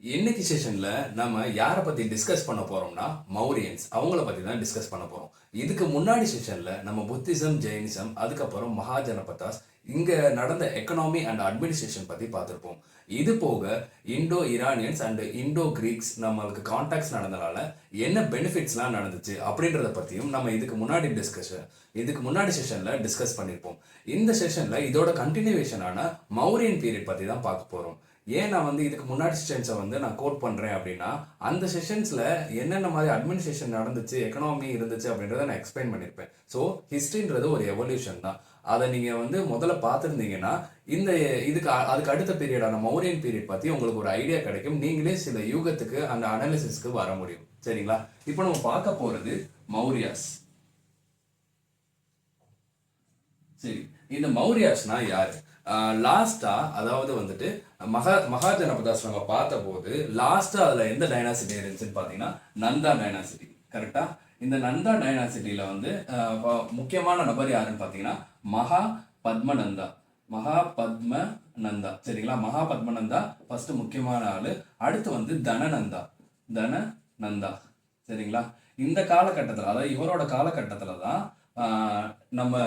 இன்னைக்கு செஷன்ல நம்ம யாரை பத்தி டிஸ்கஸ் பண்ண போறோம்னா மௌரியன்ஸ் அவங்கள பத்தி தான் டிஸ்கஸ் பண்ண போறோம். இதுக்கு முன்னாடி செஷன்ல நம்ம புத்திசம், ஜெயினிசம், அதுக்கப்புறம் மகாஜனபதாஸ் இங்க நடந்த எக்கனாமி அண்ட் அட்மினிஸ்ட்ரேஷன் பத்தி பார்த்திருப்போம். இது போக Indo Iranians and Indo Greeks நம்மளுக்கு கான்டாக்ட்ஸ் நடந்தனால என்ன பெனிஃபிட்ஸ்லாம் நடந்துச்சு அப்படின்றத பத்தியும் நம்ம இதுக்கு முன்னாடி செஷன்ல டிஸ்கஸ் பண்ணியிருப்போம். இந்த செஷன்ல இதோட கண்டினியூவேஷனான மௌரியன் பீரியட் பத்தி தான் பார்க்க போறோம். ஏன் நான் இதுக்கு முன்னாடி செஷன்ஸை நான் கோட் பண்ணுறேன் அப்படின்னா, அந்த செஷன்ஸில் என்னென்ன மாதிரி அட்மினிஸ்ட்ரேஷன் நடந்துச்சு, எக்கனாமி இருந்துச்சு அப்படின்றத நான் எக்ஸ்பிளைன் பண்ணியிருப்பேன். ஸோ ஹிஸ்ட்ரின்றது ஒரு எவல்யூஷன் தான். அதை நீங்கள் முதல்ல பார்த்துருந்தீங்கன்னா அதுக்கு அடுத்த பீரியடான மௌரியன் பீரியட் பற்றி உங்களுக்கு ஒரு ஐடியா கிடைக்கும். நீங்களே சில யூகத்துக்கு அந்த அனாலிசிஸ்க்கு வர முடியும். சரிங்களா? இப்போ நம்ம பார்க்க போகிறது மௌரியாஸ். சரி, இந்த மௌரியாஸ்னா யாரு? லாஸ்டா அதாவது மகாஜனபதாஸ் நம்ம பார்த்த போது லாஸ்டா அதுல எந்த டைனாசிட்டி இருந்துச்சுன்னு பாத்தீங்கன்னா நந்தா டைனாசிட்டி. கரெக்டா? இந்த நந்தா டைனாசிட்டியில முக்கியமான நபர் யாருன்னு பாத்தீங்கன்னா மகா பத்மநந்தா. சரிங்களா? மகா பத்மநந்தா ஃபர்ஸ்ட் முக்கியமான ஆளு. அடுத்து தனநந்தா. சரிங்களா? இந்த காலகட்டத்தில், அதாவது இவரோட காலகட்டத்துல தான் நம்ம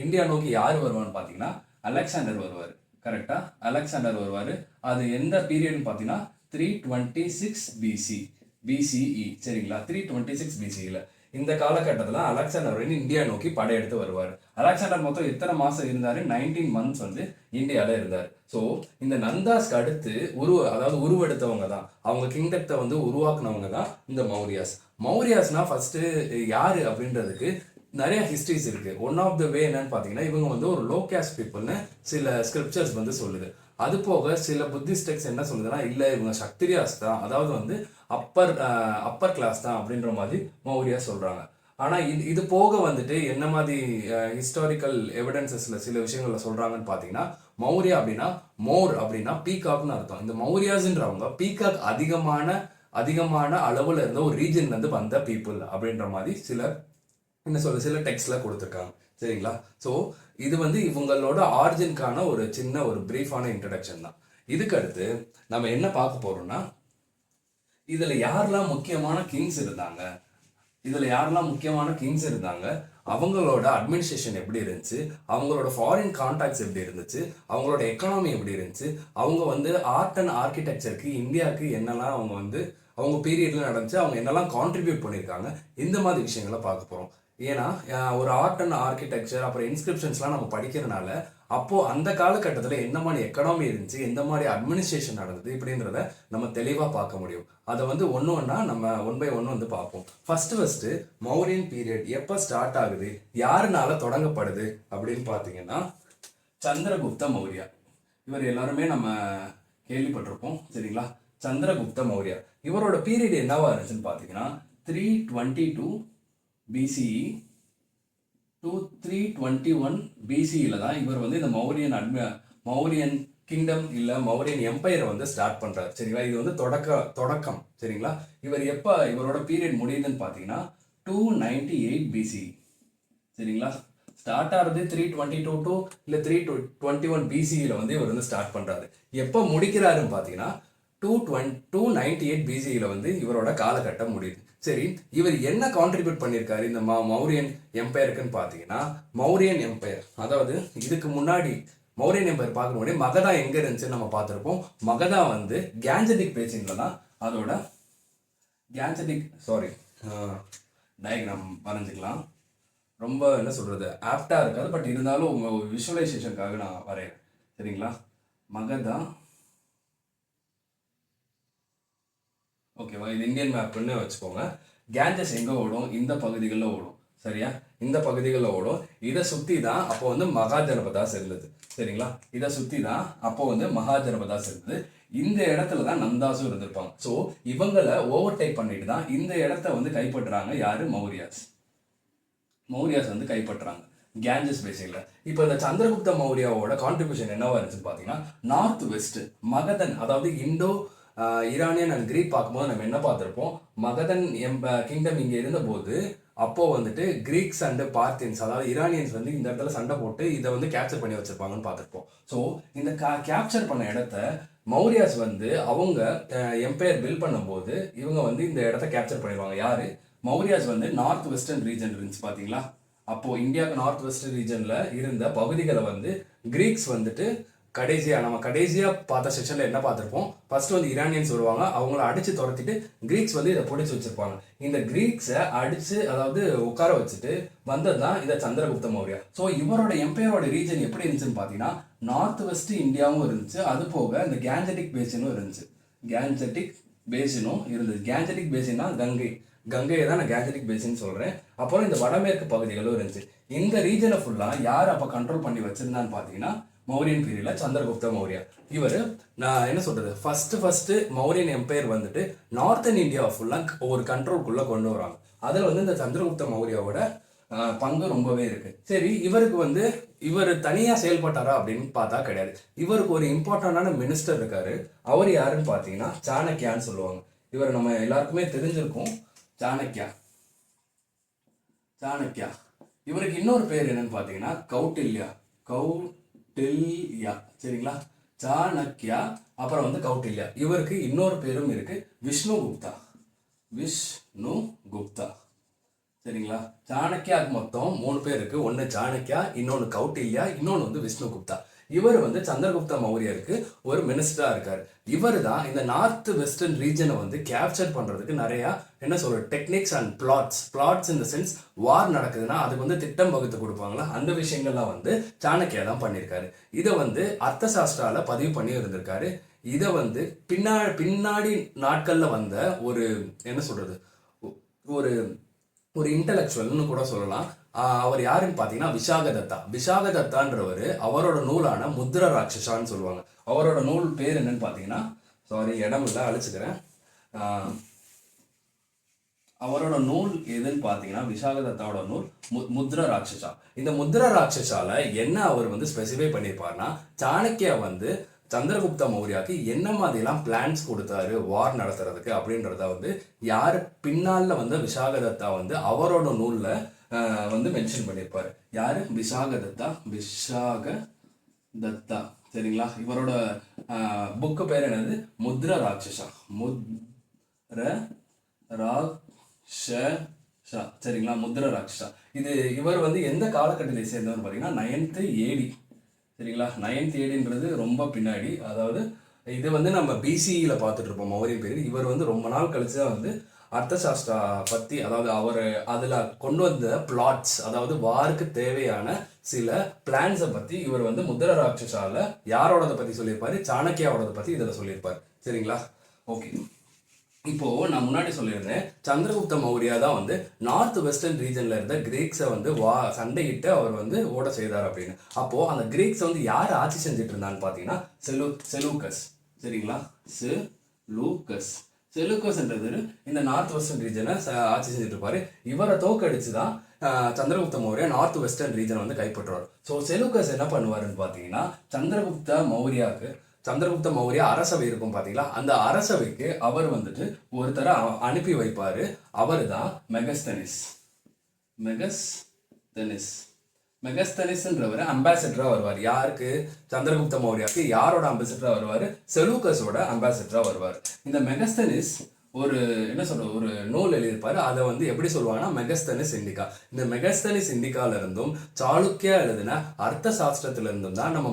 இந்தியா நோக்கி யார் வருவான்னு பாத்தீங்கன்னா அலெக்சாண்டர் வருவார். கரெக்டா? அலெக்சாண்டர் வருவார். அது எந்த பீரியட்னு பார்த்தீங்கன்னா 326 பிசிஇ. சரிங்களா? 326 பிசிஇல இந்த காலகட்டத்தில் அலெக்சாண்டர் இந்தியா நோக்கி படையெடுத்து வருவார். அலெக்சாண்டர் மொத்தம் எத்தனை மாதம் இருந்தார்? 19 மந்த்ஸ் இந்தியாவில் இருந்தார். ஸோ இந்த நந்தாஸ்க்கு அடுத்து உருவெடுத்தவங்க தான், அவங்க கிங்டத்தை உருவாக்குனவங்க தான் இந்த மௌரியாஸ்னா ஃபர்ஸ்ட் யாரு அப்படின்றதுக்கு நிறைய ஹிஸ்ட்ரிஸ் இருக்கு. ஒன் ஆஃப் த வே என்னன்னு பார்த்தீங்கன்னா, இவங்க ஒரு லோ கேஸ்ட் பீப்புள்னு சில ஸ்கிரிப்சர்ஸ் சொல்லுது. அது போக சில புத்திஸ்ட் டெக்ஸ்ட் என்ன சொல்லுதுன்னா, இல்லை இவங்க சக்திரியாஸ் தான், அதாவது அப்பர் கிளாஸ் தான் அப்படின்ற மாதிரி மௌரியா சொல்றாங்க. ஆனா இது போக என்ன மாதிரி ஹிஸ்டாரிக்கல் எவிடன்சஸ்ல சில விஷயங்கள்ல சொல்றாங்கன்னு பார்த்தீங்கன்னா, மௌரியா அப்படின்னா மோர் அப்படின்னா பீகாக்னு அர்த்தம். இந்த மௌரியாஸ்ன்றவங்க பீகாக் அதிகமான அளவுல இருந்த ஒரு ரீஜன்ல இருந்து வந்த பீப்புள் அப்படின்ற மாதிரி சில டெக்ஸ்ட்ல கொடுத்துருக்காங்க. சரிங்களா? ஸோ இது இவங்களோட ஆரிஜினுக்கான ஒரு சின்ன ஒரு பிரீஃபான இன்ட்ரடக்ஷன் தான். இதுக்கு அடுத்து நம்ம என்ன பார்க்க போறோம்னா, இதுல யாரெல்லாம் முக்கியமான கிங்ஸ் இருந்தாங்க, அவங்களோட அட்மினிஸ்ட்ரேஷன் எப்படி இருந்துச்சு, அவங்களோட ஃபாரின் கான்டாக்ட்ஸ் எப்படி இருந்துச்சு, அவங்களோட எக்கனாமி எப்படி இருந்துச்சு, அவங்க ஆர்ட் அண்ட் ஆர்கிடெக்சருக்கு இந்தியாவுக்கு என்னெல்லாம் அவங்க பீரியட்ல நடந்துச்சு, அவங்க என்னெல்லாம் கான்ட்ரிபியூட் பண்ணியிருக்காங்க, இந்த மாதிரி விஷயங்களை பார்க்க போறோம். ஏன்னா ஒரு ஆர்ட் அண்ட் ஆர்கிடெக்சர் அப்புறம் இன்ஸ்கிரிப்ஷன்ஸ்லாம் நம்ம படிக்கிறதுனால அப்போ அந்த காலகட்டத்தில் என்ன மாதிரி எக்கனாமி இருந்துச்சு, எந்த மாதிரி அட்மினிஸ்ட்ரேஷன் நடந்தது இப்படின்றத நம்ம தெளிவாக பார்க்க முடியும். அதை ஒன்று நம்ம ஒன் பை ஒன் பார்ப்போம். ஃபர்ஸ்ட் மௌரியன் பீரியட் எப்போ ஸ்டார்ட் ஆகுது, யாருனால தொடங்கப்படுது அப்படின்னு பார்த்தீங்கன்னா சந்திரகுப்த மௌரியா. இவர் எல்லாருமே நம்ம கேள்விப்பட்டிருப்போம். சரிங்களா? சந்திரகுப்த மௌரியா இவரோட பீரியட் என்னவா இருந்துச்சுன்னு பார்த்தீங்கன்னா 322 பிசிஇ டு 321 பிசிஇல தான் இவர் இந்த மௌரியன் கிங்டம் இல்ல மௌரியன் எம்பையரை ஸ்டார்ட் பண்றாரு. சரிங்களா? இது தொடக்கம். சரிங்களா? இவரோட பீரியட் முடியுதுன்னு பாத்தீங்கன்னா 298 பிசிஇ. சரிங்களா? ஸ்டார்ட் ஆகிறது 322 டு இல்ல 321 பிசிஇல இவர் ஸ்டார்ட் பண்றாரு. எப்போ முடிக்கிறாருன்னு பாத்தீங்கன்னா 298 பிசிஇல இவரோட காலகட்டம் முடியுது. சரி, இவர் என்ன கான்ட்ரிபியூட் பண்ணியிருக்காரு இந்த மௌரியன் எம்பையருக்குன்னு பார்த்தீங்கன்னா, மௌரியன் எம்பையர், அதாவது இதுக்கு முன்னாடி மௌரியன் எம்பையர் பார்க்க முன்னாடி மகதா எங்க இருந்துச்சுன்னு நம்ம பார்த்துருப்போம். மகதா கேஞ்சடிக் பேசின்ல தான் அதோட டயக்ராம் வரைஞ்சிக்கலாம். ரொம்ப என்ன சொல்றது ஆப்டா இருக்காது, பட் இருந்தாலும் உங்க விஷுவலைசேஷனுக்காக நான் வரையறேன். சரிங்களா? மகதா, ஓகேவா? இது இந்தியன் மேப்னு வச்சுக்கோங்க. கேஞ்சஸ் எங்க ஓடும்? இந்த பகுதிகளில் ஓடும். சரியா? இந்த பகுதிகளில் ஓடும். இதை சுற்றி தான் அப்போ மகாஜனபதாஸ் இருந்தது. சரிங்களா? இதை சுற்றி தான் அப்போ மகாஜனபதாஸ் இருந்தது. இந்த இடத்துல தான் நந்தாசும் இருந்திருப்பாங்க. ஸோ இவங்களை ஓவர்டேக் பண்ணிட்டு தான் இந்த இடத்த கைப்பற்றுறாங்க. யாரு? மௌரியாஸ் கைப்பற்றுறாங்க கேஞ்சஸ் பேசின்ல. இப்போ இந்த சந்திரகுப்த மௌரியாவோட கான்ட்ரிபியூஷன் என்னவா இருந்துச்சுன்னு பார்த்தீங்கன்னா, நார்த் வெஸ்ட் மகதன், அதாவது இண்டோ ஈரானியன் அண்ட் கிரீக் பார்க்கும்போது நம்ம என்ன பார்த்துருப்போம், மகதன் கிங்டம் இங்கே இருந்தபோது அப்போ கிரீக்ஸ் அண்ட் பார்த்தியன்ஸ், அதாவது ஈரானியன்ஸ் இந்த இடத்துல சண்டை போட்டு இதை கேப்சர் பண்ணி வச்சிருப்பாங்கன்னு பார்த்துருப்போம். ஸோ இந்த கேப்சர் பண்ண இடத்த மௌரியாஸ் வந்து அவங்க எம்பையர் பில்ட் பண்ணும்போது இவங்க வந்து இந்த இடத்த கேப்சர் பண்ணிடுவாங்க. யாரு? மௌரியாஸ் வந்து நார்த் வெஸ்டர்ன் ரீஜன் இருந்துச்சு பாத்தீங்களா. அப்போ இந்தியாவுக்கு நார்த் வெஸ்டர்ன் ரீஜன்ல இருந்த பகுதிகளை வந்து கிரீக்ஸ் வந்துட்டு நம்ம கடைசியா பார்த்த செக்ஷன்ல என்ன பார்த்திருப்போம், ஃபர்ஸ்ட் வந்து ஈரானியன்ஸ் வருவாங்க, அவங்கள அடிச்சு துரத்திட்டு கிரீக்ஸ் வந்து இதை பிடிச்சி வச்சிருப்பாங்க. இந்த கிரீக்ஸை அடிச்சு அதாவது உட்கார வச்சுட்டு வந்ததுதான் இந்த சந்திரகுப்த மௌரியா. ஸோ இவரோட எம்பையரோட ரீஜன் எப்படி இருந்துச்சுன்னு பார்த்தீங்கன்னா நார்த் வெஸ்ட் இந்தியாவும் இருந்துச்சு, அது போக இந்த கேஞ்சட்டிக் பேசினும் இருந்துச்சு. கேஞ்சட்டிக் பேசினும் இருந்தது. கேஞ்சட்டிக் பேசினா கங்கையை தான் நான் கேஞ்சட்டிக் பேசின்னு சொல்றேன். அப்புறம் இந்த வடமேற்கு பகுதிகளும் இருந்துச்சு. இந்த ரீஜனை ஃபுல்லா யார் அப்ப கண்ட்ரோல் பண்ணி வச்சிருந்தான்னு பாத்தீங்கன்னா மௌரியன் பீரியட்ல சந்திரகுப்த மௌரியா. இவர் நான் என்ன சொல்றது, ஃபர்ஸ்ட் மௌரியன் எம்பையர் வந்துட்டு நார்த்தன் இந்தியா ஃபுல்லா ஒரு கண்ட்ரோல்குள்ள கொண்டு வராங்க. அதுல வந்து இந்த சந்திரகுப்த மௌரியாவோட பங்கு ரொம்பவே இருக்கு. சரி, இவருக்கு வந்து இவர் தனியா செயல்பட்டாரா அப்படின்னு பார்த்தா கிடையாது. இவருக்கு ஒரு இம்பார்ட்டன்டான மினிஸ்டர் இருக்காரு. அவர் யாருன்னு பாத்தீங்கன்னா சாணக்கியான்னு சொல்லுவாங்க. இவர் நம்ம எல்லாருக்குமே தெரிஞ்சிருக்கும், சாணக்கியா. இவருக்கு இன்னொரு பேர் என்னன்னு பாத்தீங்கன்னா கௌட்டில்யா. சரிங்களா, சாணக்கியா அப்புறம் வந்து கௌட்டில்யா. இவருக்கு இன்னொரு பேரும் இருக்கு, விஷ்ணுகுப்தா. சரிங்களா, சாணக்கியாவுக்கு மொத்தம் 3 பேர் இருக்கு. ஒன்னு சாணக்கியா, இன்னொன்னு கௌட்டில்யா, இன்னொன்னு வந்து விஷ்ணுகுப்தா. இவர் வந்து சந்திரகுப்த மௌரியருக்கு ஒரு மினிஸ்டரா இருக்காரு. இவர் தான் இந்த நார்த் வெஸ்டர்ன் ரீஜனை வந்து கேப்சர் பண்றதுக்கு நிறைய என்ன சொல்ற டெக்னிக்ஸ் அண்ட் பிளாட்ஸ் இந்த சென்ஸ் வார் நடக்குதுன்னா அதுக்கு வந்து திட்டம் வகுத்து கொடுப்பாங்களா, அந்த விஷயங்கள்லாம் வந்து சாணக்கியா தான் பண்ணியிருக்காரு. இதை வந்து அர்த்த சாஸ்திரால பதிவு பண்ணி இருந்திருக்காரு. இதை வந்து பின்னாடி நாட்கள்ல வந்த ஒரு என்ன சொல்றது ஒரு இன்டலெக்சுவல்னு கூட சொல்லலாம். அவர் யாருன்னு பார்த்தீங்கன்னா விஷாகதத்தான்றவர். அவரோட நூலான முத்ர ராட்சசான்னு சொல்லுவாங்க. அவரோட நூல் பேர் என்னன்னு பார்த்தீங்கன்னா, சாரி இடம் இல்லை அழிச்சுக்கிறேன். அவரோட நூல் எதுன்னு பார்த்தீங்கன்னா விஷாகதத்தாவோட நூல் முத்ர ராட்சசா. இந்த முத்ர ராட்சசால என்ன அவர் வந்து ஸ்பெசிஃபை பண்ணியிருப்பாருன்னா, சாணக்கியா வந்து சந்திரகுப்த மௌரியாவுக்கு என்ன மாதிரிலாம் பிளான்ஸ் கொடுத்தாரு வார் நடத்துறதுக்கு அப்படின்றத வந்து யாரு பின்னால வந்து விஷாகதத்தா வந்து அவரோட நூல்ல வந்து மென்ஷன் பண்ணியிருப்பாரு. யாரு? விஷாகதத்தா. சரிங்களா, இவரோட புக்கு பேர் என்னது? முத்ர ராட்சசா. சரிங்களா, முத்ர ராட்சசா. இவர் வந்து எந்த காலகட்டத்தை சேர்ந்தவர் பார்த்தீங்கன்னா 9th AD. சரிங்களா, 9th ADன்றது ரொம்ப பின்னாடி. அதாவது இது வந்து நம்ம பிசிஇல பார்த்துட்டு இருப்போம் மௌரியன் பீரியட். இவர் வந்து ரொம்ப நாள் கழிச்சு தான் வந்து அர்த்தசாஸ்திரா பத்தி, அதாவது அவர் அதுல கொண்டு வந்த பிளாட்ஸ், அதாவது வாருக்கு தேவையான சில பிளான்ஸை பத்தி இவர் வந்து முத்ர ராட்சசால யாரோடத பத்தி சொல்லியிருப்பாரு? சாணக்கியாவோட பத்தி இதுல சொல்லியிருப்பாரு. சரிங்களா, ஓகே. இப்போ நான் முன்னாடி சொல்லியிருந்தேன், சந்திரகுப்த மௌரியா தான் வந்து நார்த் வெஸ்டர்ன் ரீஜன்ல இருந்த கிரீக்ஸை வந்து சண்டையிட்டு அவர் வந்து ஓட செய்தார் அப்படின்னு. அப்போ அந்த கிரீக்ஸ் வந்து யார் ஆட்சி செஞ்சுட்டு இருந்தான்னு பாத்தீங்கன்னா செலூக்கஸ். சரிங்களா, செலூக்கஸ்ன்றது இந்த நார்த் வெஸ்டர்ன் ரீஜனை ஆட்சி செஞ்சுட்டு இருப்பாரு. இவரை தோக்கடிச்சுதான் சந்திரகுப்த மௌரியா நார்த் வெஸ்டர்ன் ரீஜனை வந்து கைப்பற்றுவார். ஸோ செலூக்கஸ் என்ன பண்ணுவாருன்னு பாத்தீங்கன்னா, சந்திரகுப்த மௌரியா அரசவை இருக்கும் பாத்தீங்களா, அந்த அரசவைக்கு அவர் வந்துட்டு ஒருத்தரை அனுப்பி வைப்பாரு. அவர் தான் மெகஸ்தனிஸ்ன்றவர் அம்பாசிடரா வருவார். யாருக்கு? சந்திரகுப்த மௌரியாவுக்கு. யாரோட அம்பாசிடரா வருவாரு? செலூக்கஸோட அம்பாசிடரா வருவார். இந்த மெகஸ்தனிஸ் ஒரு ஒரு நூல் எழுதியிருப்பாரு. அதை வந்து எப்படி சொல்லுவாங்கன்னா மெகஸ்தனிஸ் இண்டிகா. இந்த மெகஸ்தனிஸ் இண்டிகால இருந்தும் சாளுக்கியா எழுதின அர்த்த சாஸ்திரத்துல இருந்தும் தான் நம்ம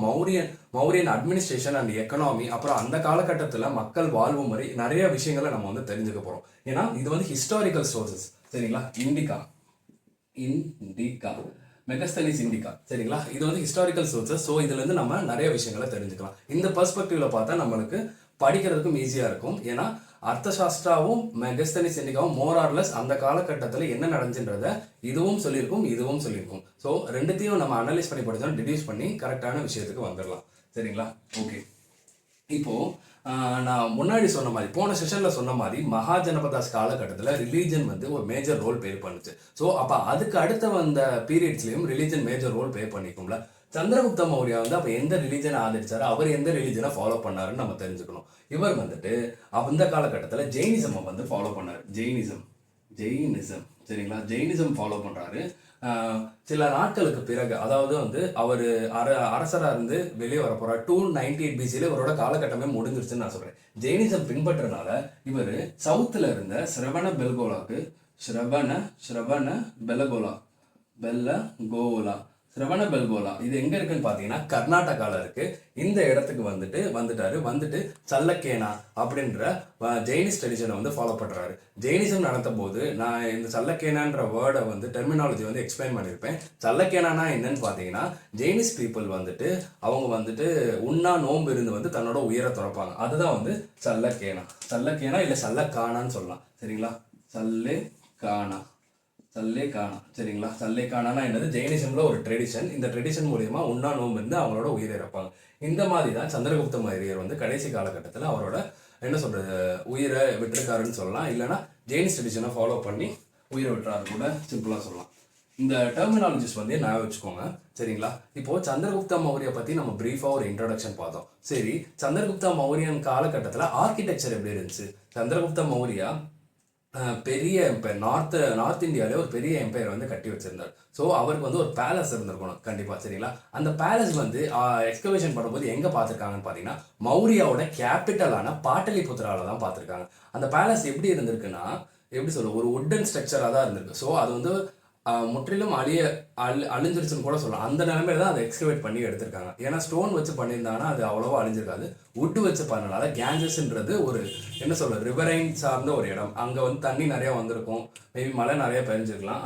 மௌரியன் அட்மினிஸ்ட்ரேஷன் அண்ட் எக்கனாமி, அப்புறம் அந்த காலகட்டத்துல மக்கள் வாழ்வு முறை, நிறைய விஷயங்களை நம்ம வந்து தெரிஞ்சுக்க போறோம். ஏன்னா இது வந்து ஹிஸ்டாரிக்கல் சோர்சஸ். சரிங்களா, இண்டிகா மெகஸ்தனிஸ் இண்டிகா. சரிங்களா, இது வந்து ஹிஸ்டாரிக்கல் சோர்சஸ். ஸோ இதுல இருந்து நம்ம நிறைய விஷயங்களை தெரிஞ்சுக்கலாம். இந்த பெர்ஸ்பெக்டிவ்ல பார்த்தா நம்மளுக்கு படிக்கிறதுக்கும் ஈஸியா இருக்கும். ஏன்னா அர்த்தசாஸ்திராவும் மெகஸ்தனிஸ் இண்டிகாவும் மோரார்லெஸ் அந்த காலகட்டத்தில் என்ன நடந்துன்றத இதுவும் சொல்லியிருக்கும். ஸோ ரெண்டுத்தையும் நம்ம அனலைஸ் பண்ணி படிச்சோம், டிடியூஸ் பண்ணி கரெக்டான விஷயத்துக்கு வந்துடலாம். சரிங்களா, ஓகே. இப்போ நான் முன்னாடி சொன்ன மாதிரி, போன செஷன்ல சொன்ன மாதிரி, மகாஜனபதாஸ் காலகட்டத்தில் ரிலீஜன் வந்து ஒரு மேஜர் ரோல் ப்ளே பண்ணுச்சு. ஸோ அப்போ அதுக்கு அடுத்த வந்த பீரியட்ஸ்லையும் ரிலீஜன் மேஜர் ரோல் ப்ளே பண்ணிக்கும்ல. சந்திரகுப்த மௌரியா வந்து அப்ப எந்த ரிலீஜனை ஆதரிச்சாரு, அவர் எந்த ரிலீஜனை ஃபாலோ பண்ணாருன்னு நம்ம தெரிஞ்சுக்கணும். இவர் வந்துட்டு அந்த காலகட்டத்தில் ஜெயினிசம் வந்து ஃபாலோ பண்ணாரு. ஜெயினிசம் சரிங்களா, ஜெயினிசம் ஃபாலோ பண்றாரு. சில நாட்களுக்கு பிறகு, அதாவது வந்து அவர் அரசராக இருந்து வெளியே வர போறார் 298 பிசியில் இவரோட காலகட்டமே முடிஞ்சிருச்சுன்னு நான் சொல்றேன். ஜெயினிசம் பின்பற்றனால இவர் சவுத்துல இருந்த ஸ்ரவண பெல்கோலாக்கு ஸ்ரவண பெலகோலா ஸ்ரவண பெல்கோலா இது எங்க இருக்குன்னு பாத்தீங்கன்னா கர்நாடகால இருக்கு. இந்த இடத்துக்கு வந்துட்டு சல்லக்கேனா அப்படின்ற ஜெயினிஸ் ட்ரெடிஷனை வந்து ஃபாலோ பண்றாரு. ஜெயினிசம் நடத்த போது நான் இந்த சல்லக்கேனான்ற வேர்டை வந்து டெர்மினாலஜி வந்து எக்ஸ்பிளைன் பண்ணியிருப்பேன். சல்லக்கேனா என்னன்னு பாத்தீங்கன்னா ஜெயினிஸ் பீப்புள் வந்துட்டு அவங்க வந்துட்டு உண்ணா நோம்பு இருந்து வந்து தன்னோட உயிரை துறப்பாங்க. அதுதான் வந்து சல்லக்கேனா இல்ல சல்லக்கானான்னு சொல்லலாம். சரிங்களா? சல்லேகானா சரிங்களா? சல்லேகானா என்னது? ஜெயினிசம்ல ஒரு ட்ரெடிஷன். இந்த ட்ரெடிஷன் மூலியமா உண்ணா நோம்பு இருந்து அவங்களோட உயிரை இறப்பாங்க. இந்த மாதிரி தான் சந்திரகுப்த மௌரியர் வந்து கடைசி காலகட்டத்தில் அவரோட என்ன சொல்றது உயிரை விட்டுருக்காருன்னு சொல்லலாம். இல்லைன்னா ஜெயினிஸ் ட்ரெடிஷனை ஃபாலோ பண்ணி உயிரை விட்டுறாரு கூட சிம்பிளா சொல்லலாம். இந்த டெர்மினாலஜிஸ் வந்து ஞாபகம் வச்சுக்கோங்க. சரிங்களா? இப்போ சந்திரகுப்த மௌரிய பத்தி நம்ம பிரீஃபா ஒரு இன்ட்ரோடக்ஷன் பார்த்தோம். சரி, சந்திரகுப்த மௌரியன் காலகட்டத்தில் ஆர்கிடெக்சர் எப்படி இருந்துச்சு? சந்திரகுப்த மௌரியா பெரிய எம்பையர், நார்த் இந்தியாவிலே ஒரு பெரிய எம்பையர் வந்து கட்டி வச்சிருந்தார். ஸோ அவருக்கு வந்து ஒரு பேலஸ் இருந்திருக்கணும் கண்டிப்பாக. சரிங்களா? அந்த பேலஸ் வந்து எக்ஸ்கவேஷன் பண்ணும்போது எங்கே பார்த்துருக்காங்கன்னு பார்த்தீங்கன்னா மௌரியாவோட கேபிட்டலான பாட்டலிபுத்திரால தான் பார்த்துருக்காங்க. அந்த பேலஸ் எப்படி இருந்திருக்குன்னா எப்படி சொல்ல ஒரு உட்டன் ஸ்ட்ரக்சராக தான் இருந்திருக்கு. ஸோ அது வந்து முற்றிலும் அழிஞ்சிருச்சுன்னு கூட சொல்லலாம். அந்த நிலைமையில தான் அதை எக்ஸ்கவேட் பண்ணி எடுத்திருக்காங்க. ஏன்னா ஸ்டோன் வச்சு பண்ணியிருந்தாங்கன்னா அது அவ்வளோவா அழிஞ்சிருக்காது. உட்டு வச்சு பண்ணனால கேஞ்சஸ்ன்றது ஒரு என்ன சொல்ற ரிவரைன் சார்ந்த ஒரு இடம். அங்கே வந்து தண்ணி நிறையா வந்திருக்கும், மேபி மழை நிறைய பெஞ்சிருக்கலாம்.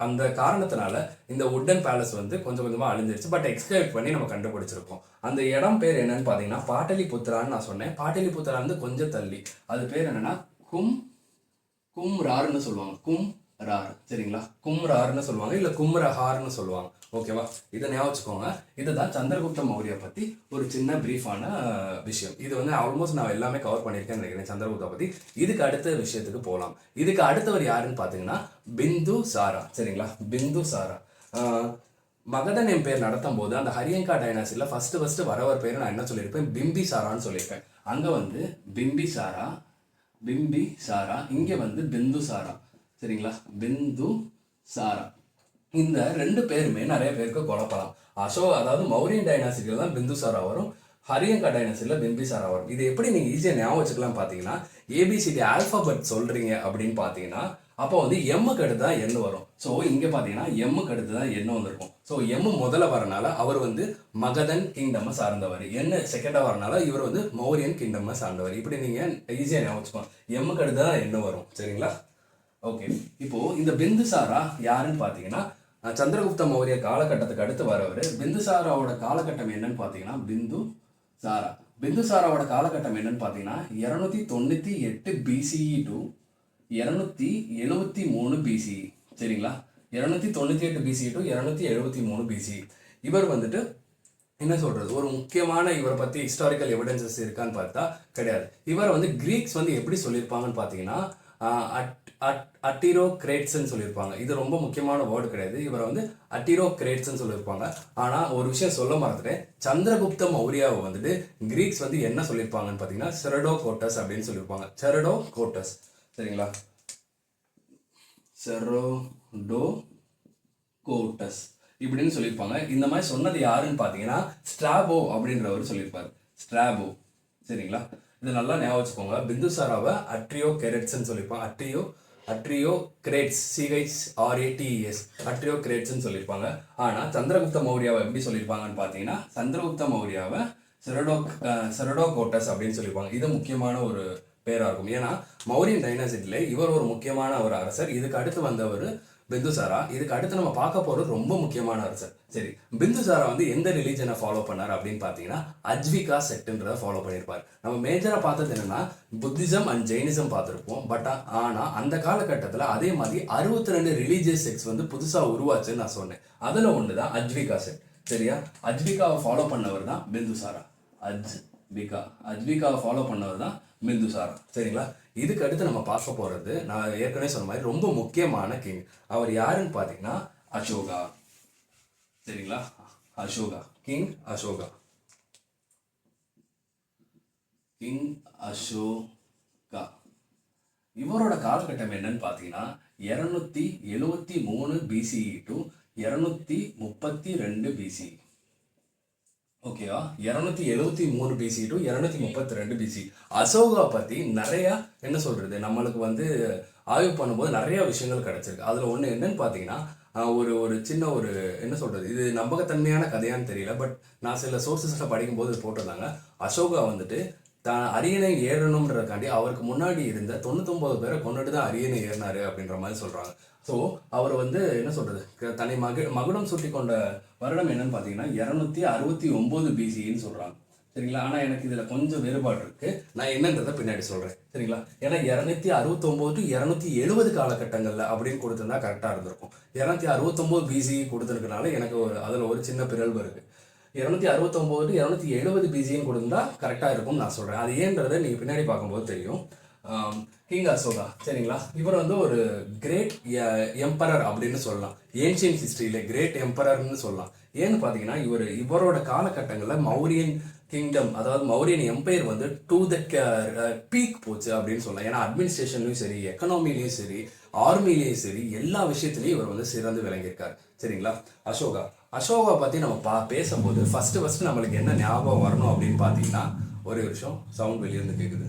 அந்த காரணத்தினால இந்த உட்டன் பேலஸ் வந்து கொஞ்சம் கொஞ்சமாக அழிஞ்சிருச்சு. பட் எக்ஸ்கவேட் பண்ணி நம்ம கண்டுபிடிச்சிருக்கோம். அந்த இடம் பேர் என்னன்னு பார்த்தீங்கன்னா பாட்டலிபுத்திரான்னு நான் சொன்னேன். பாட்டலிபுத்திரா வந்து கொஞ்சம் தள்ளி அது பேர் என்னன்னா கும்ரார்னு சொல்லுவாங்க. சரிங்களா? கும்ரார்னு சொல்லுவாங்க, இல்ல கும்ரஹார்னு சொல்லுவாங்க. ஓகேவா? இதை ஞாபகம் வச்சுக்கோங்க. இதுதான் சந்திரகுப்த மௌரிய பத்தி ஒரு சின்ன பிரீஃபான விஷயம். இது வந்து ஆல்மோஸ்ட் நான் எல்லாமே கவர் பண்ணியிருக்கேன்னு நினைக்கிறேன் சந்திரகுப்த பத்தி. இதுக்கு அடுத்த விஷயத்துக்கு போகலாம். இதுக்கு அடுத்தவர் யாருன்னு பாத்தீங்கன்னா பிந்துசாரா. சரிங்களா? பிந்துசாரா மகதன் எம்பையர் நடத்தும் போது அந்த ஹரியங்கா டைனாசில ஃபர்ஸ்ட் வரவர் பேர் நான் என்ன சொல்லியிருப்பேன்? பிம்பிசாரான்னு சொல்லியிருப்பேன். அங்க வந்து பிம்பிசாரா, இங்க வந்து பிந்துசாரா. சரிங்களா? பிந்துசாரா இந்த ரெண்டு பேருமே நிறைய பேருக்கு குழப்பலாம். அதாவது மௌரியன் டைனாசிட்டியில தான் பிந்துசாரா வரும், ஹரியங்கா டைனாசிட்டியில பிம்பிசாரா வரும். இது எப்படி நீங்க ஈஸியா ஞாபகம் வச்சுக்கலாம் பாத்தீங்கன்னா, ஏபிசிடி ஆல்பாபெட் சொல்றீங்க அப்படின்னு பாத்தீங்கன்னா அப்போ வந்து எம்முக்கு அடுத்து தான் எண்ணு வரும். ஸோ இங்க பாத்தீங்கன்னா எம்முக்கு அடுத்து தான் எண்ணு வந்திருக்கும். ஸோ எம் முதல்ல வரனால அவர் வந்து மகதன் கிங்டம் சார்ந்தவர், எண்ணு செகண்டா வரனால இவர் வந்து மௌரியன் கிங்டம் சார்ந்தவர். இப்படி நீங்க ஈஸியா ஞாபகம் வச்சுக்கோங்க. எம்முக்கு அடுத்து தான் எண்ணு வரும். சரிங்களா? ஓகே, இப்போ இந்த பிந்துசாரா யாருன்னு பாத்தீங்கன்னா சந்திரகுப்த மௌரிய காலகட்டத்துக்கு அடுத்து வரவர். பிந்துசாராவோட காலகட்டம் என்னன்னு பாத்தீங்கன்னா பிந்துசாராவோட காலகட்டம் என்னன்னு பாத்தீங்கன்னா 298 பிசிஇ டு 273 பிசிஇ. சரிங்களா? 298 பிசிஇ டு 273 பிசிஇ. இவர் வந்துட்டு என்ன சொல்றது ஒரு முக்கியமான இவரை பத்தி ஹிஸ்டாரிக்கல் எவிடன்சஸ் இருக்கான்னு பார்த்தா கிடையாது. இவர் வந்து கிரீக்ஸ் வந்து எப்படி சொல்லியிருப்பாங்கன்னு பாத்தீங்கன்னா அட்டிரோக்ரேட்ஸ்ன்னு சொல்லியிருப்பாங்க. இது ரொம்ப முக்கியமான வேர்டு கிடையாது. இவரை வந்து அட்டிரோக்ரேட்ஸ்ன்னு சொல்லியிருப்பாங்க. ஆனால் ஒரு விஷயம் சொல்ல மறந்துட்டேன். சந்திரகுப்த மௌரியாவை வந்துட்டு கிரீக்ஸ் வந்து என்ன சொல்லியிருப்பாங்கன்னு பார்த்தீங்கன்னா செரடோகோட்டஸ் அப்படின்னு சொல்லியிருப்பாங்க. செரடோகோட்டஸ். சரிங்களா? செரடோகோட்டஸ் இப்படின்னு சொல்லியிருப்பாங்க. இந்த மாதிரி சொன்னது யாருன்னு பார்த்தீங்கன்னா ஸ்ட்ராபோ அப்படின்றவர் சொல்லியிருப்பாரு. ஸ்ட்ராபோ. சரிங்களா? இது நல்லா ஞாபகம் வச்சுக்கோங்க. பிந்துசாராவை அட்ரியோகேரட்ஸ்ன்னு சொல்லியிருப்பாங்க. அட்ரியோக்ரேட்ஸ் CHRATES அட்ரியோக்ரேட்ஸ்ன்னு சொல்லியிருப்பாங்க. ஆனால் சந்திரகுப்த மௌரியாவை எப்படி சொல்லியிருப்பாங்கன்னு பார்த்தீங்கன்னா சந்திரகுப்த மௌரியாவை செரடோகோட்டஸ் அப்படின்னு சொல்லியிருப்பாங்க. இது முக்கியமான ஒரு பேராக இருக்கும். ஏன்னா மௌரியன் டைனாசிட்டியில இவர் ஒரு முக்கியமான ஒரு அரசர். இதுக்கு அடுத்து வந்தவர் பிந்துசாரா. இதுக்கு அடுத்து நம்ம பார்க்க போறது ரொம்ப முக்கியமான அரசர். சரி, பிந்துசாரா வந்து எந்த ரிலீஜனை ஃபாலோ பண்ணார் அப்படின்னு பார்த்தீங்கன்னா அஜ்விகா செக்ட்ன்றதை ஃபாலோ பண்ணியிருப்பார். நம்ம மேஜரா பார்த்தது என்னன்னா புத்திசம் அண்ட் ஜெயினிசம் பார்த்துருப்போம். பட் ஆனா அந்த காலகட்டத்தில் அதே மாதிரி 62 ரிலீஜியஸ் செக்ட்ஸ் வந்து புதுசா உருவாச்சுன்னு நான் சொன்னேன். அதுல ஒண்ணுதான் அஜ்விகா செக்ட். சரியா? அஜ்விகாவை ஃபாலோ பண்ணவர் தான் பிந்துசாரா. அஜ்விகாவை ஃபாலோ பண்ணவர் தான் பிந்துசாரா. சரிங்களா? இதுக்கு அடுத்து நம்ம பார்க்க போறது நான் ஏற்கனவே சொன்ன மாதிரி ரொம்ப முக்கியமான கிங். அவர் யாருன்னு பாத்தீங்கன்னா அசோகா. சரிங்களா? கிங் அசோகா. இவரோட காலகட்டம் என்னன்னு பாத்தீங்கன்னா 273 பிசிஇ டு 232 பிசிஇ. ஓகேவா? 273 பிசி டு 232 பிசி. அசோகா பத்தி நிறைய என்ன சொல்றது, நம்மளுக்கு வந்து ஆய்வு பண்ணும்போது நிறைய விஷயங்கள் கிடைச்சிருக்கு. அதுல ஒண்ணு என்னன்னு பாத்தீங்கன்னா, ஒரு ஒரு சின்ன ஒரு என்ன சொல்றது, இது நம்பகத்தன்மையான கதையான்னு தெரியல, பட் நான் சில சோர்சஸ்ல படிக்கும்போது போட்டிருந்தாங்க. அசோகா வந்துட்டு தான் அரியணை ஏறணும்ன்றதுக்காண்டி அவருக்கு முன்னாடி இருந்த 99 பேரை கொண்டுட்டு தான் அரியணை ஏறினாரு அப்படின்ற மாதிரி சொல்றாங்க. ஸோ அவர் வந்து என்ன சொல்றது, தன்னை மகுடம் சுட்டி கொண்ட வருடம் என்னன்னு பார்த்தீங்கன்னா 269 பிசின்னு சொல்றாங்க. சரிங்களா? ஆனால் எனக்கு இதில் கொஞ்சம் வேறுபாடு இருக்கு. நான் என்னன்றதை பின்னாடி சொல்றேன். சரிங்களா? ஏன்னா 269 டு 270 காலகட்டங்களில் அப்படின்னு கொடுத்துருந்தா கரெக்டாக இருந்திருக்கும். 269 பிசி கொடுத்துருக்கனால எனக்கு அதில் ஒரு சின்ன பிறழ்வு இருக்கு. 269 டு 270 பிசின்னு கொடுத்துருந்தா கரெக்டாக இருக்கும்னு நான் சொல்றேன். அது ஏன்றதை நீங்கள் பின்னாடி பார்க்கும்போது தெரியும். கிங் அசோகா, சரிங்களா? இவர் வந்து ஒரு கிரேட் எம்பரர் அப்படின்னு சொல்லலாம். ஏன்ஷியன் ஹிஸ்டரியில கிரேட் எம்பரர்னு சொல்லலாம். ஏன்னு பார்த்தீங்கன்னா இவரோட காலகட்டங்களில் மௌரியன் கிங்டம், அதாவது மௌரியன் எம்பையர் வந்து டு த பீக் போச்சு அப்படின்னு சொல்லலாம். ஏன்னா அட்மினிஸ்ட்ரேஷன்லையும் சரி, எக்கனாமிலையும் சரி, ஆர்மிலையும் சரி, எல்லா விஷயத்துலையும் இவர் வந்து சிறந்து விளங்கியிருக்காரு. சரிங்களா? அசோகா பற்றி நம்ம பேசும்போது ஃபர்ஸ்ட் நம்மளுக்கு என்ன ஞாபகம் வரணும் அப்படின்னு பார்த்தீங்கன்னா, ஒரே விஷயம், சவுண்ட் வெளியிருந்து கேட்குது.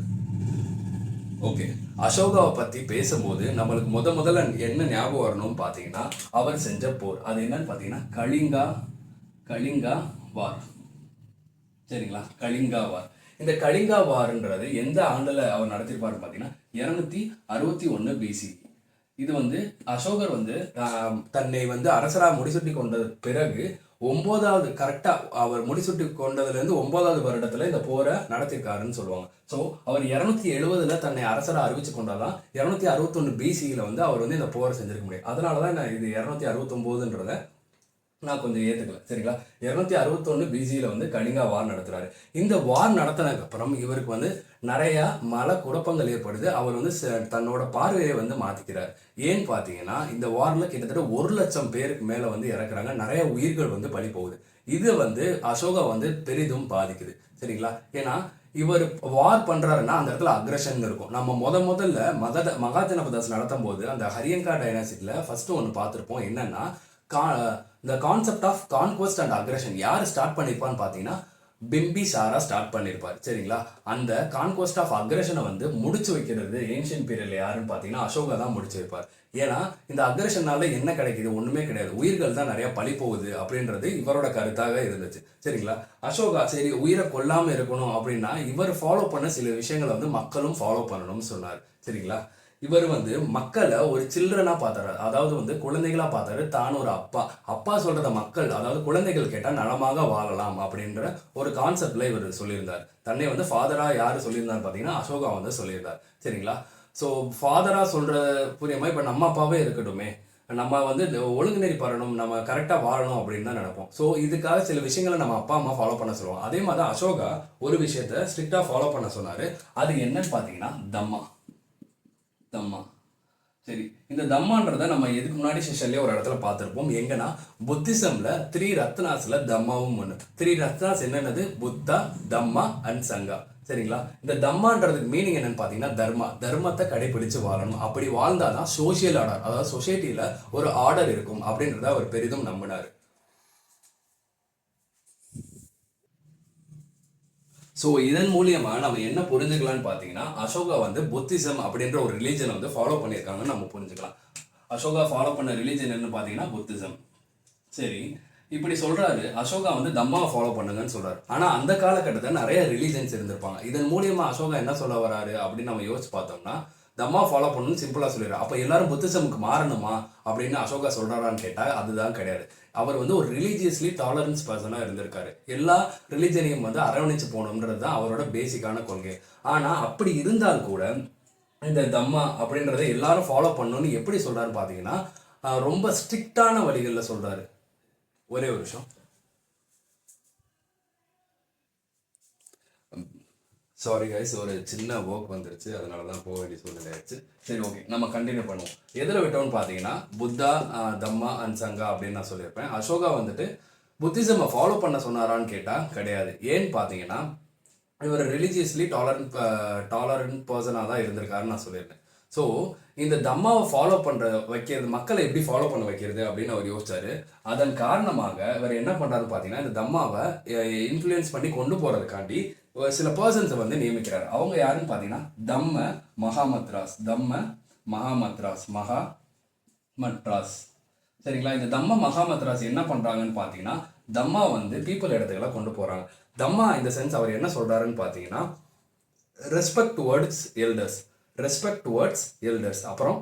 ஓகே, அசோகாவை பத்தி பேசும்போது நம்மளுக்கு முதல்ல என்ன ஞாபகம் வரணும்னு பாத்தீங்கன்னா, அவர் செஞ்ச போர். அது என்னன்னு பாத்தீங்கன்னா கலிங்கா வார். சரிங்களா? கலிங்கா வார். இந்த கலிங்கா வார்ன்றது எந்த ஆண்டுல அவர் நடத்திருப்பாருன்னு பாத்தீங்கன்னா 261 பிசி. இது வந்து அசோகர் வந்து தன்னை வந்து அரசராக முடிசூட்டி கொண்ட பிறகு 9வது கரெக்டா அவர் முடிசூட்டி கொண்டதுல இருந்து 9வது வருடத்துல இந்த போரை நடத்திருக்காருன்னு சொல்லுவாங்க. ஸோ அவர் 270 தன்னை அரசராக அறிவிச்சு கொண்டாதான் 261 பிசியில வந்து அவர் வந்து இந்த போரை செஞ்சிருக்க முடியும். அதனாலதான் நான் இது 269ன்றத நான் கொஞ்சம் ஏத்துக்கல. சரிங்களா? 261 பிசியில வந்து கலிங்கா வார் நடத்துறாரு. இந்த வார் நடத்தினதுக்கு அப்புறம் இவருக்கு வந்து நிறைய மல குழப்பங்கள் ஏற்படுது. அவர் வந்து தன்னோட பார்வையை வந்து மாத்திக்கிறார். ஏன்னு பாத்தீங்கன்னா, இந்த வார்ல கிட்டத்தட்ட 1,00,000 பேருக்கு மேல வந்து இறக்குறாங்க. நிறைய உயிர்கள் வந்து பலி போகுது. இது வந்து அசோகா வந்து பெரிதும் பாதிக்குது. சரிங்களா? ஏன்னா இவர் வார் பண்றாருன்னா அந்த இடத்துல அக்ரஷன் இருக்கும். நம்ம முதல்ல மகாஜனபதாஸ் நடத்தும் போது அந்த ஹரியங்கா டைனாசிட்டில ஃபர்ஸ்ட் ஒன்று பார்த்துருப்போம். என்னன்னா, இந்த concept of conquest and aggression யார் ஸ்டார்ட் பண்ணிருப்பான்னு பார்த்தீங்கன்னா பிம்பிசாரா ஸ்டார்ட் பண்ணியிருப்பார். சரிங்களா? அந்த கான்குவஸ்ட் ஆஃப் அக்ரஷனை வந்து முடிச்சு வைக்கிறது ஏன்ஷியன் பீரியட்ல யாருன்னு பார்த்தீங்கன்னா அசோகா தான் முடிச்சு வைப்பார். ஏன்னா இந்த அக்ரஷனால என்ன கிடைக்குது? ஒண்ணுமே கிடையாது. உயிர்கள் தான் நிறைய பழி போகுது அப்படின்றது இவரோட கருத்தாக இருந்துச்சு. சரிங்களா? அசோகா சரி உயிரை கொல்லாம இருக்கணும் அப்படின்னா இவர் ஃபாலோ பண்ண சில விஷயங்களை வந்து மக்களும் ஃபாலோ பண்ணணும்னு சொன்னார். சரிங்களா? இவர் வந்து மக்களை ஒரு சில்ட்ரனா பார்த்தாரு. அதாவது வந்து குழந்தைகளா பார்த்தாரு. தான் ஒரு அப்பா சொல்றத மக்கள், அதாவது குழந்தைகள் கேட்டா நலமாக வாழலாம் அப்படின்ற ஒரு கான்செப்ட்ல இவர் சொல்லியிருந்தார். தன்னை வந்து ஃபாதரா யாரு சொல்லியிருந்தார் பாத்தீங்கன்னா அசோகா வந்து சொல்லியிருந்தார். சரிங்களா? ஸோ ஃபாதரா சொல்ற புரியாம இப்ப நம்ம அப்பாவே இருக்கட்டுமே, நம்ம வந்து ஒழுங்குநெறி பரணும், நம்ம கரெக்டா வாழணும் அப்படின்னு தான் நினைப்போம். ஸோ இதுக்காக சில விஷயங்களை நம்ம அப்பா அம்மா ஃபாலோ பண்ண சொல்லுவோம். அதே மாதிரி அசோகா ஒரு விஷயத்த ஸ்ட்ரிக்டா ஃபாலோ பண்ண சொன்னாரு. அது என்னன்னு பாத்தீங்கன்னா தம்மா. சரி, இந்த தம்மான்றத நம்ம இதுக்கு முன்னாடி செஷன்லயே ஒரு இடத்துல பார்த்திருப்போம். எங்கன்னா புத்திசம்ல 3 ரத்னாஸ்ல தம்மாவும் ஒண்ணு. 3 ரத்னாஸ் என்னன்னது? புத்தா, தம்மா அண்ட் சங்கா. சரிங்களா? இந்த தம்மான்றதுக்கு மீனிங் என்னன்னு பாத்தீங்கன்னா தர்மத்தை கடைபிடிச்சு வாழணும். அப்படி வாழ்ந்தாதான் சோசியல் ஆர்டர், அதாவது சொசைட்டில ஒரு ஆர்டர் இருக்கும் அப்படின்றத அவர் பெரிதும் நம்பினாரு. ஸோ இதன் மூலியமா நம்ம என்ன புரிஞ்சுக்கலாம்னு பார்த்தீங்கன்னா, அசோகா வந்து புத்திசம் அப்படின்ற ஒரு ரிலீஜனை வந்து ஃபாலோ பண்ணியிருக்காங்கன்னு நம்ம புரிஞ்சுக்கலாம். அசோகா ஃபாலோ பண்ண ரிலீஜன் என்னன்னு பார்த்தீங்கன்னா புத்திசம். சரி, இப்படி சொல்றாரு. அசோகா வந்து தம்மாவை ஃபாலோ பண்ணுங்கன்னு சொல்றாரு. ஆனா அந்த காலகட்டத்தில் நிறைய ரிலீஜன்ஸ் இருந்திருப்பாங்க. இதன் மூலியமா அசோகா என்ன சொல்ல வராரு அப்படின்னு நம்ம யோசிச்சு பார்த்தோம்னா, தம்மா ஃபாலோ பண்ணணும்னு சிம்பிளா சொல்லிடுறாரு. அப்ப எல்லாரும் புத்திசமுக்கு மாறணுமா அப்படின்னு அசோகா சொல்றாரான்னு கேட்டா அதுதான் கிடையாது. அவர் வந்து ஒரு ரிலீஜியஸ்லி டாலரன்ஸ் பர்சனா இருந்திருக்காரு. எல்லா ரிலீஜனையும் வந்து அரவணைச்சு போகணும்ன்றது தான் அவரோட பேசிக்கான கொள்கை. ஆனா அப்படி இருந்தால் கூட இந்த தம்மா அப்படின்றத எல்லாரும் ஃபாலோ பண்ணணும்னு எப்படி சொல்றாரு பாத்தீங்கன்னா, ரொம்ப ஸ்ட்ரிக்டான வழிகளில் சொல்றாரு. ஒரே ஒரு விஷயம், சாரி கைஸ், ஒரு சின்ன ஒர்க் வந்துருச்சு, அதனால தான் போக வேண்டிய சூழ்நிலை ஆயிடுச்சு. சரி, ஓகே, நம்ம கண்டினியூ பண்ணுவோம். எதில் விட்டோம்னு பார்த்தீங்கன்னா புத்தா, தம்மா அண்ட் சங்கா அப்படின்னு நான் சொல்லியிருப்பேன். அசோகா வந்துட்டு புத்திசமை ஃபாலோ பண்ண சொன்னாரான்னு கேட்டால் கிடையாது. ஏன்னு பார்த்தீங்கன்னா இவர் ரிலீஜியஸ்லி டாலரண்ட் பர்சனாக தான் இருந்திருக்காருன்னு நான் சொல்லியிருந்தேன். ஸோ இந்த தம்மாவை ஃபாலோ பண்ற வைக்கிறது, மக்களை எப்படி ஃபாலோ பண்ண வைக்கிறது அப்படின்னு அவர் யோசிச்சாரு. அதன் காரணமாக இவர் என்ன பண்றாரு பார்த்தீங்கன்னா, இந்த தம்மாவை இன்ஃப்ளூயன்ஸ் பண்ணி கொண்டு போறதுக்காண்டி சில பர்சன்ஸை வந்து நியமிக்கிறார். அவங்க யாருன்னு பார்த்தீங்கன்னா தம்ம மகாமத்ராஸ், மகாமத்ராஸ். சரிங்களா? இந்த தம்ம மகாமத்ராஸ் என்ன பண்றாங்கன்னு பார்த்தீங்கன்னா, தம்மா வந்து பீப்புள் இடத்துக்கெல்லாம் கொண்டு போறாங்க. தம்மா இந்த சென்ஸ் அவர் என்ன சொல்றாருன்னு பார்த்தீங்கன்னா, ரெஸ்பெக்ட் டுவர்ட்ஸ் எல்டர்ஸ், அப்புறம்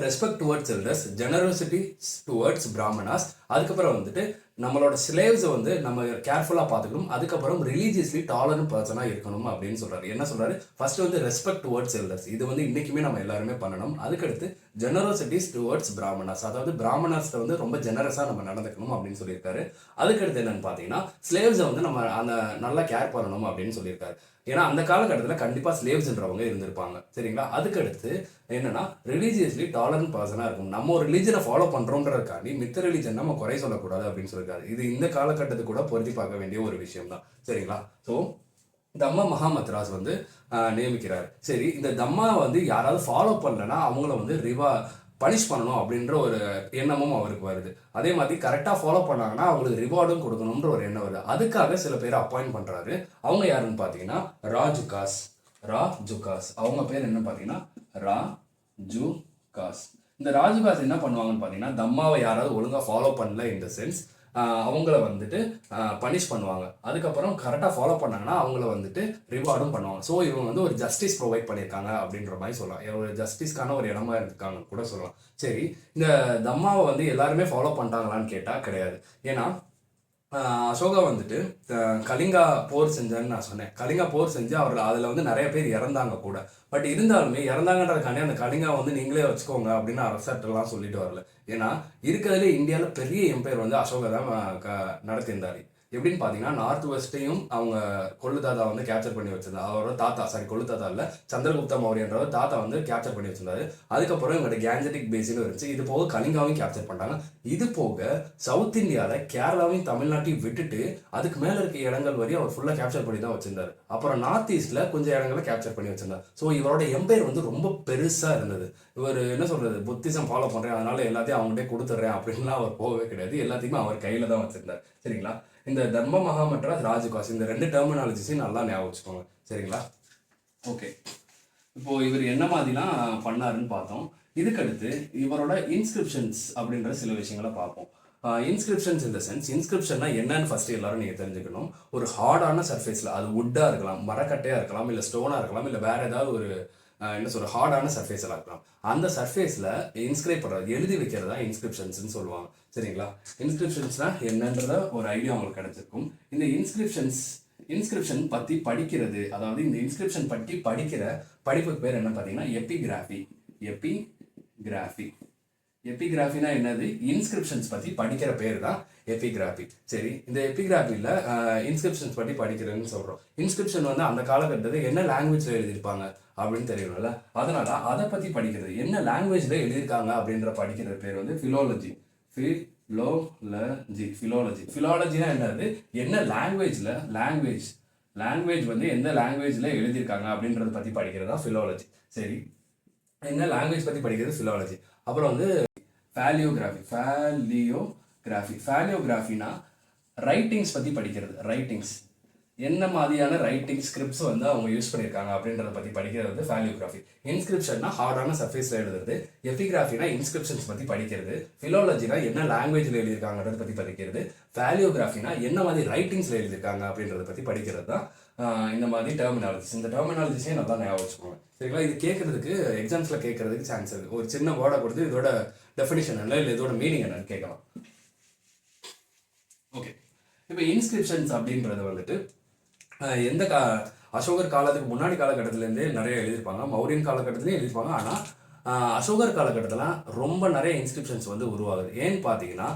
respect towards elders, generosity towards Brahmanas, அதுக்கப்புறம் வந்துட்டு நம்மளோட ஸ்லேவ்ஸை வந்து நம்ம கேர்ஃபுல்லாக பார்த்துக்கணும், அதுக்கப்புறம் ரிலீஜியஸ்லி டாலரண்ட் பர்சனாக இருக்கணும் அப்படின்னு சொல்றாரு. என்ன சொல்றாரு? ஃபர்ஸ்ட் வந்து ரெஸ்பெக்ட் டுவர்ட்ஸ் எல்டர்ஸ், இது வந்து இன்னைக்குமே நம்ம எல்லாருமே பண்ணணும். அதுக்கடுத்து ஜெனரோசிட்டிஸ் டுவர்ட்ஸ் பிராமணாஸ், அதாவது பிராமணாஸ்ல வந்து ரொம்ப ஜெனரஸாக நம்ம நடந்துக்கணும் அப்படின்னு சொல்லியிருக்காரு. அதுக்கடுத்து என்னன்னு பார்த்தீங்கன்னா, ஸ்லேவ்ஸை வந்து நம்ம அந்த நல்லா கேர் பண்ணணும் அப்படின்னு சொல்லியிருக்காரு. ஏன்னா அந்த காலகட்டத்தில் கண்டிப்பாக ஸ்லேவ்ஸ்ன்றவங்க இருந்திருப்பாங்க. சரிங்களா? அதுக்கடுத்து என்னன்னா, ரிலீஜியஸ்லி டாலரண்ட் பர்சனாக இருக்கும். நம்ம ஒரு ரிலீஜனை ஃபாலோ பண்ணுறோன்றதுக்காண்டி மித்த ரிலீஜன் நம்ம குறை சொல்லக்கூடாது அப்படின்னு சொல்லியிருக்காரு. இது இந்த காலகட்டத்துக்கு கூட பொருத்தி பார்க்க வேண்டிய ஒரு விஷயம் தான். சரிங்களா? ஸோ தம்மா மகாமத்ராஸ் வந்து நியமிக்கிறார். சரி, இந்த தம்மா வந்து யாராவது ஃபாலோ பண்ணலன்னா அவங்கள வந்து பனிஷ் பண்ணணும் அப்படின்ற ஒரு எண்ணமும் அவருக்கு வருது. அதே மாதிரி கரெக்டாக ஃபாலோ பண்ணாங்கன்னா அவங்களுக்கு ரிவார்டும் கொடுக்கணுன்ற ஒரு எண்ணம் வருது. அதுக்காக சில பேரை அப்பாயிண்ட் பண்ணுறாரு. அவங்க யாருன்னு பார்த்தீங்கன்னா ராஜுகாஸ். அவங்க பேர் என்ன பார்த்தீங்கன்னா ராஜுகாஸ். இந்த ராஜுகாஸ் என்ன பண்ணுவாங்கன்னு பார்த்தீங்கன்னா, தம்மாவை யாராவது ஒழுங்காக ஃபாலோ பண்ணல இந்த சென்ஸ் அவங்கள வந்துட்டு பனிஷ் பண்ணுவாங்க. அதுக்கப்புறம் கரெக்டாக ஃபாலோ பண்ணாங்கன்னா அவங்கள வந்துட்டு ரிவார்டும் பண்ணுவாங்க. ஸோ இவங்க வந்து ஒரு ஜஸ்டிஸ் ப்ரொவைட் பண்ணியிருக்காங்க அப்படின்ற மாதிரி சொல்லலாம். ஒரு ஜஸ்டிஸ்க்கான ஒரு இடமா இருக்காங்க கூட சொல்லலாம். சரி, இந்த தம்மாவை வந்து எல்லாருமே ஃபாலோ பண்ணிட்டாங்களான்னு கேட்டால் கிடையாது. ஏன்னா அசோகா வந்துட்டு கலிங்கா போர் செஞ்சான்னு நான் சொன்னேன். கலிங்கா போர் செஞ்சு அவர் அதில் வந்து நிறைய பேர் இறந்தாங்க கூட. பட் இருந்தாலுமே இறந்தாங்கன்றதுக்காண்டி அந்த கலிங்கா வந்து நீங்களே வச்சுக்கோங்க அப்படின்னு அரசர்ட்டெல்லாம் சொல்லிட்டு வரல. ஏன்னா இருக்கிறதுலே இந்தியாவில் பெரிய எம்பையர் வந்து அசோகா தான் நடத்தியிருந்தாரு. எப்படின்னு பார்த்தீங்கன்னா, நார்த் வெஸ்ட்டையும் அவங்க கொள்ளு தாத்தா வந்து கேப்சர் பண்ணி வச்சிருந்தாரு. அவரோட தாத்தா கொள்ளு தாத்தா இல்லை, சந்திரகுப்த மௌரியன்றவர் தாத்தா வந்து கேப்சர் பண்ணி வச்சிருந்தாரு. அதுக்கப்புறம் இவங்களோட கேஞ்சட்டிக் பேசின்னு இருந்துச்சு. இது போக கலிங்காவையும் கேப்சர் பண்ணாங்க. இது போக சவுத் இந்தியாவில் கேரளாவையும் தமிழ்நாட்டையும் விட்டுட்டு அதுக்கு மேலே இருக்க இடங்கள் வரையும் அவர் ஃபுல்லாக கேப்சர் பண்ணி தான் வச்சிருந்தாரு. அப்புறம் நார்த் ஈஸ்ட்ல கொஞ்சம் இடங்களை கேப்சர் பண்ணி வச்சிருந்தார். ஸோ இவரோட எம்பையர் வந்து ரொம்ப பெருசாக இருந்தது. இவர் என்ன சொல்றது, புத்திசம் ஃபாலோ பண்ணுறேன் அதனால எல்லாத்தையும் அவங்ககிட்டே கொடுத்துட்றேன் அப்படின்லாம் அவர் போகவே கிடையாது. எல்லாத்தையுமே அவர் கையில் தான் வச்சிருந்தார். சரிங்களா? இந்த தர்ம மகாமத்ராஸ், ராஜுகாஸ், இந்த ரெண்டு டெர்மினாலஜிஸையும் நல்லா ஞாபகம் வச்சுக்கோங்க. சரிங்களா? ஓகே, இப்போ இவர் என்ன மாதிரிலாம் பண்ணாருன்னு பார்த்தோம். இதுக்கடுத்து இவரோட இன்ஸ்கிரிப்ஷன்ஸ் அப்படின்ற சில விஷயங்களை பார்ப்போம். இன்ஸ்கிரிப்ஷன்ஸ் இந்த சென்ஸ், இன்ஸ்கிரிப்ஷன்னா என்னன்னு ஃபர்ஸ்ட் எல்லாரும் நீங்கள் தெரிஞ்சுக்கணும். ஒரு ஹார்டான சர்ஃபேஸில், அது வுட்டாக இருக்கலாம், மரக்கட்டையாக இருக்கலாம், இல்லை ஸ்டோனாக இருக்கலாம், இல்லை வேற ஏதாவது ஒரு என்ன சொல்ற ஹார்டான சர்ஃபேஸில் இருக்கலாம். அந்த சர்ஃபேஸில் இன்ஸ்கிரைப் பண்ணுறது, எழுதி வைக்கிறதா இன்ஸ்கிரிப்ஷன்ஸ்னு சொல்லுவாங்க. சரிங்களா? இன்ஸ்கிரிப்ஷன்ஸ்னால் என்னன்றத ஒரு ஐடியா உங்களுக்கு கிடைச்சிருக்கும். இந்த இன்ஸ்கிரிப்ஷன் பற்றி படிக்கிறது, அதாவது இந்த இன்ஸ்கிரிப்ஷன் பற்றி படிக்கிற படிப்புக்கு பேர் என்ன பார்த்தீங்கன்னா எபிகிராஃபினா என்னது? இன்ஸ்கிரிப்ஷன்ஸ் பற்றி படிக்கிற பேர் தான் எபிகிராஃபி. சரி, இந்த எபிகிராஃபியில் இன்ஸ்கிரிப்ஷன்ஸ் பற்றி படிக்கிறதுன்னு சொல்கிறோம். இன்ஸ்கிரிப்ஷன் வந்து அந்த காலகட்டத்தில் என்ன லாங்குவேஜில் எழுதியிருப்பாங்க அப்படின்னு தெரியணும்ல, அதனால அதை பற்றி படிக்கிறது, என்ன லாங்குவேஜில் எழுதியிருக்காங்க அப்படின்ற படிக்கிற பேர் வந்து ஃபிலோலஜி. ஃபிலோலஜினா என்னது? என்ன லாங்குவேஜ் வந்து எந்த லாங்குவேஜில் எழுதியிருக்காங்க அப்படின்றத பற்றி படிக்கிறது தான் ஃபிலோலஜி. சரி, என்ன லாங்குவேஜ் பற்றி படிக்கிறது ஃபிலோலஜி. அப்புறம் வந்து ஃபேலியோகிராஃபினா ரைட்டிங்ஸ் பற்றி படிக்கிறது. ரைட்டிங்ஸ் என்ன மாதிரியான ரைட்டிங் ஸ்கிரிப்ட்ஸ் வந்து அவங்க யூஸ் பண்ணியிருக்காங்க அப்படின்றத பற்றி படிக்கிறது வந்து ஃபேலியோகிராஃபி. இன்ஸ்கிரிப்ஷன்னா ஹார்டான சர்ஃபேஸில் எழுதுறது, எபிகிராஃபினா இன்ஸ்கிரிப்ஷன்ஸ் பற்றி படிக்கிறது, ஃபிலோலஜினா என்ன லாங்குவேஜில் எழுதியிருக்காங்கன்றத பற்றி படிக்கிறது, ஃபேலியோகிராஃபினா என்ன மாதிரி ரைட்டிங்ஸில் எழுதியிருக்காங்க அப்படின்றத பற்றி படிக்கிறது தான் இந்த மாதிரி டெர்மினாலஜிஸ். இந்த டெர்மினாலஜிஸே நல்லா ஞாபகம் வச்சுக்கோங்க. சரிங்களா? இது கேட்கறதுக்கு எக்ஸாம்ஸில் கேட்கறதுக்கு சான்ஸ் இருக்குது. ஒரு சின்ன வேர்டை கொடுத்து இதோட டெஃபினிஷன் என்ன, இல்லை இதோட மீனிங் என்னன்னு கேட்கலாம். ஓகே, இப்போ இன்ஸ்கிரிப்ஷன்ஸ் அப்படின்றது வந்துட்டு எந்த அசோகர் காலத்துக்கு முன்னாடி காலகட்டத்திலேருந்தே நிறைய எழுதியிருப்பாங்க, மௌரியன் காலகட்டத்திலையும் எழுதியிருப்பாங்க. ஆனால் அசோகர் காலகட்டத்தில் ரொம்ப நிறைய இன்ஸ்கிரிப்ஷன்ஸ் வந்து உருவாகுது. ஏன்னு பார்த்தீங்கன்னா,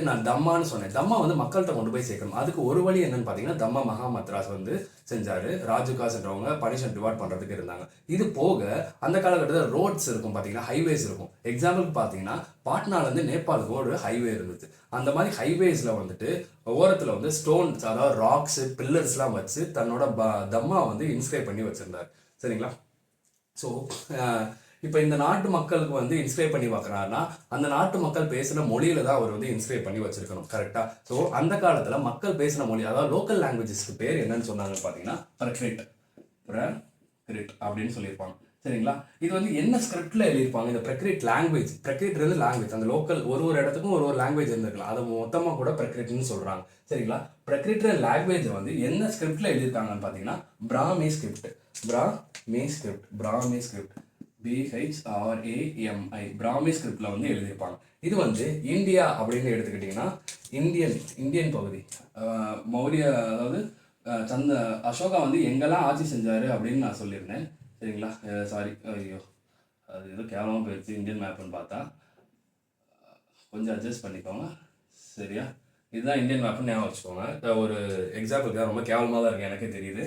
நான் தம்மான்னு சொன்னேன், தம்மா வந்து மக்கள்கிட்ட கொண்டு போய் சேர்க்கணும். அதுக்கு ஒரு வழி என்னன்னு பார்த்தீங்கன்னா, தம்மா மகாமத்ராஸ் வந்து செஞ்சாரு. ராஜுகாஸ்ன்றவங்க பனிஷன் டிவார்ட் பண்ணுறதுக்கு இருந்தாங்க. இது போக அந்த காலகட்டத்தில் ரோட்ஸ் இருக்கும், பார்த்தீங்கன்னா ஹைவேஸ் இருக்கும். எக்ஸாம்பிளுக்கு பார்த்தீங்கன்னா, பாட்னாலேருந்து நேபாளுக்கு ஒரு ஹைவே இருந்தது. அந்த மாதிரி ஹைவேஸில் வந்துட்டு ஓரத்தில் வந்து ஸ்டோன்ஸ், அதாவது ராக்ஸு, பில்லர்ஸ்லாம் வச்சு தன்னோட தம்மா வந்து இன்ஸ்கிரைப் பண்ணி வச்சிருந்தார். சரிங்களா. ஸோ இப்போ இந்த நாட்டு மக்களுக்கு வந்து இன்ஸ்பயர் பண்ணி பார்க்குறாருன்னா அந்த நாட்டு மக்கள் பேசுகிற மொழியில தான் அவர் வந்து இன்ஸ்பயர் பண்ணி வச்சிருக்கணும், கரெக்டாக. ஸோ அந்த காலத்தில் மக்கள் பேசுகிற மொழி, அதாவது லோக்கல் லாங்குவேஜஸ்க்கு பேர் என்னன்னு சொன்னாங்கன்னு பார்த்தீங்கன்னா பிரக்ரிட் அப்படின்னு சொல்லியிருப்பாங்க, சரிங்களா. இது வந்து என்ன ஸ்கிரிப்ட்ல எழுதியிருப்பாங்க, இந்த பிரக்ரிட் லாங்குவேஜ், பிரக்ரிட்றது லாங்குவேஜ், அந்த லோக்கல் ஒரு இடத்துக்கும் ஒரு லாங்குவேஜ் இருந்திருக்கலாம், அதை மொத்தமாக கூட பிரக்ரிட்னு சொல்கிறாங்க, சரிங்களா. பிரக்ரிட் லாங்குவேஜை வந்து என்ன ஸ்கிரிப்ட்ல எழுதியிருக்காங்கன்னு பார்த்தீங்கன்னா பிராமி ஸ்கிரிப்ட், BHRAMI, பிராமி ஸ்கிரிப்ட்ல வந்து எழுதியிருப்பாங்க. இது வந்து இந்தியா அப்படின்னு எடுத்துக்கிட்டிங்கன்னா இந்தியன் பகுதி, மௌரிய, அதாவது அசோகா வந்து எங்கெல்லாம் ஆட்சி செஞ்சாரு அப்படின்னு நான் சொல்லியிருந்தேன், சரிங்களா. சாரி, ஐயோ அது ஏதோ கேவலமாக போயிடுச்சு. இந்தியன் மேப்னு பார்த்தா கொஞ்சம் அட்ஜஸ்ட் பண்ணிக்கோங்க, சரியா. இதுதான் இந்தியன் மேப்னு ஞாபகம் வச்சுக்கோங்க. ஒரு எக்ஸாம்பிளுக்கு ரொம்ப கேவலமாக தான் இருக்கு, எனக்கே தெரியுது.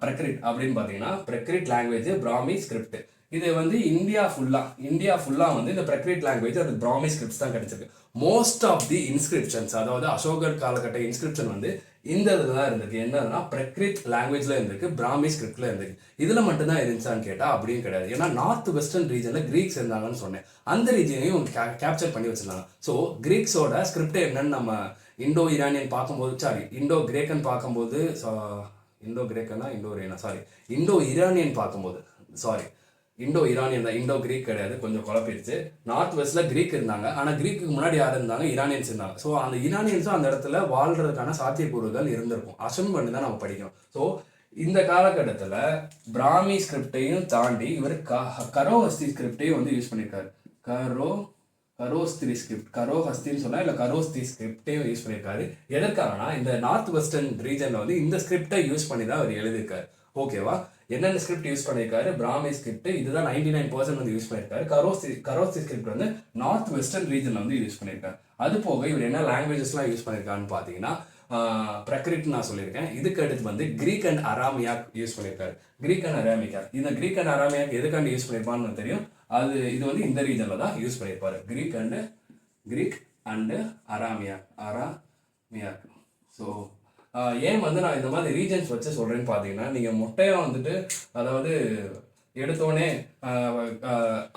பிரக்ரிட் அப்படின்னு பார்த்தீங்கன்னா பிரக்ரிட் லாங்குவேஜ், பிராமி ஸ்கிரிப்ட். இது வந்து இந்தியா ஃபுல்லாக வந்து இந்த பிரக்ரிட் லாங்குவேஜ் அது பிராமி ஸ்கிரிப்ட்ஸ் தான் கிடைச்சிருக்கு. மோஸ்ட் ஆஃப் தி இன்ஸ்கிரிப்ஷன்ஸ், அதாவது அசோகர் காலகட்ட இன்ஸ்கிரிப்ஷன் வந்து இந்த இதில் தான் இருந்திருக்கு. என்னதுன்னா பிரக்ரிட் லாங்குவேஜ்ல இருந்திருக்கு, பிராமி ஸ்கிரிப்ட்ல இருந்திருக்கு. இதில் மட்டும்தான் இருந்துச்சான்னு கேட்டால் அப்படியும் கிடையாது. ஏன்னா நார்த் வெஸ்டர்ன் ரீஜனில் கிரீக்ஸ் இருந்தாங்கன்னு சொன்னேன், அந்த ரீஜனையும் கேப்சர் பண்ணி வச்சிருந்தாங்க. ஸோ கிரீக்ஸோட ஸ்கிரிப்ட் என்னன்னு நம்ம இண்டோ இரானியன் பார்க்கும்போது, இண்டோ கிரேக்கன் பார்க்கும்போது, இண்டோ இரானியன் பார்க்கும்போது, இண்டோ இரானியன் தான், இண்டோ கிரீக் கிடையாது, கொஞ்சம் குழப்பிடுச்சு. நார்த் வெஸ்ட்ல கிரீக் இருந்தாங்க, ஆனால் கிரீக்கு முன்னாடி யார் இருந்தாங்க, இரானியன்ஸ் இருந்தாங்க. ஸோ அந்த இரானியன்ஸும் அந்த இடத்துல வாழ்றதுக்கான சாத்தியக்கூறுகள் இருந்திருக்கும், அசம் பண்ணி தான் நம்ம படிக்கணும். ஸோ இந்த காலகட்டத்தில் பிராமி ஸ்கிரிப்டையும் தாண்டி இவர் கரோஹஸ்தி ஸ்கிரிப்டையும் வந்து யூஸ் பண்ணியிருக்காரு. கரோஹஸ்தின்னு சொன்னா இல்லை கரோஸ்தி ஸ்கிரிப்டையும் யூஸ் பண்ணியிருக்காரு. எதற்காகனா இந்த நார்த் வெஸ்டர்ன் ரீஜன்ல வந்து இந்த ஸ்கிரிப்டை யூஸ் பண்ணி தான் அவர் எழுதியிருக்காரு, ஓகேவா. என்னென்ன ஸ்கிரிப்ட் யூஸ் பண்ணியிருக்காரு, பிராமி ஸ்கிரிப்ட், இதுதான் 99% வந்து யூஸ் பண்ணியிருக்காரு. கரோஸ்தி ஸ்கிரிப்ட் வந்து நார்த் வெஸ்டர்ன் ரீஜன்ல வந்து யூஸ் பண்ணியிருக்காரு. அது போக இவர் என்ன லாங்குவேஜஸ்லாம் யூஸ் பண்ணியிருக்காருன்னு பார்த்தீங்கன்னா பிரக்ரிட் நான் சொல்லியிருக்கேன். இதுக்கு அடுத்து வந்து கிரீக் அண்ட் அராமியாக் யூஸ் பண்ணியிருக்காரு. இந்த கிரீக் அண்ட் அராமியாக் எதுக்காண்டி யூஸ் பண்ணியிருப்பான்னு தெரியும், இது வந்து இந்த ரீஜன்ல தான் யூஸ் பண்ணியிருப்பாரு, கிரீக் அண்ட் அராமியாக். ஸோ ஏன் வந்து நான் இந்த மாதிரி ரீஜன்ஸ் வச்சு சொல்கிறேன்னு பார்த்தீங்கன்னா, நீங்கள் மொட்டையாக வந்துட்டு, அதாவது எடுத்தோடனே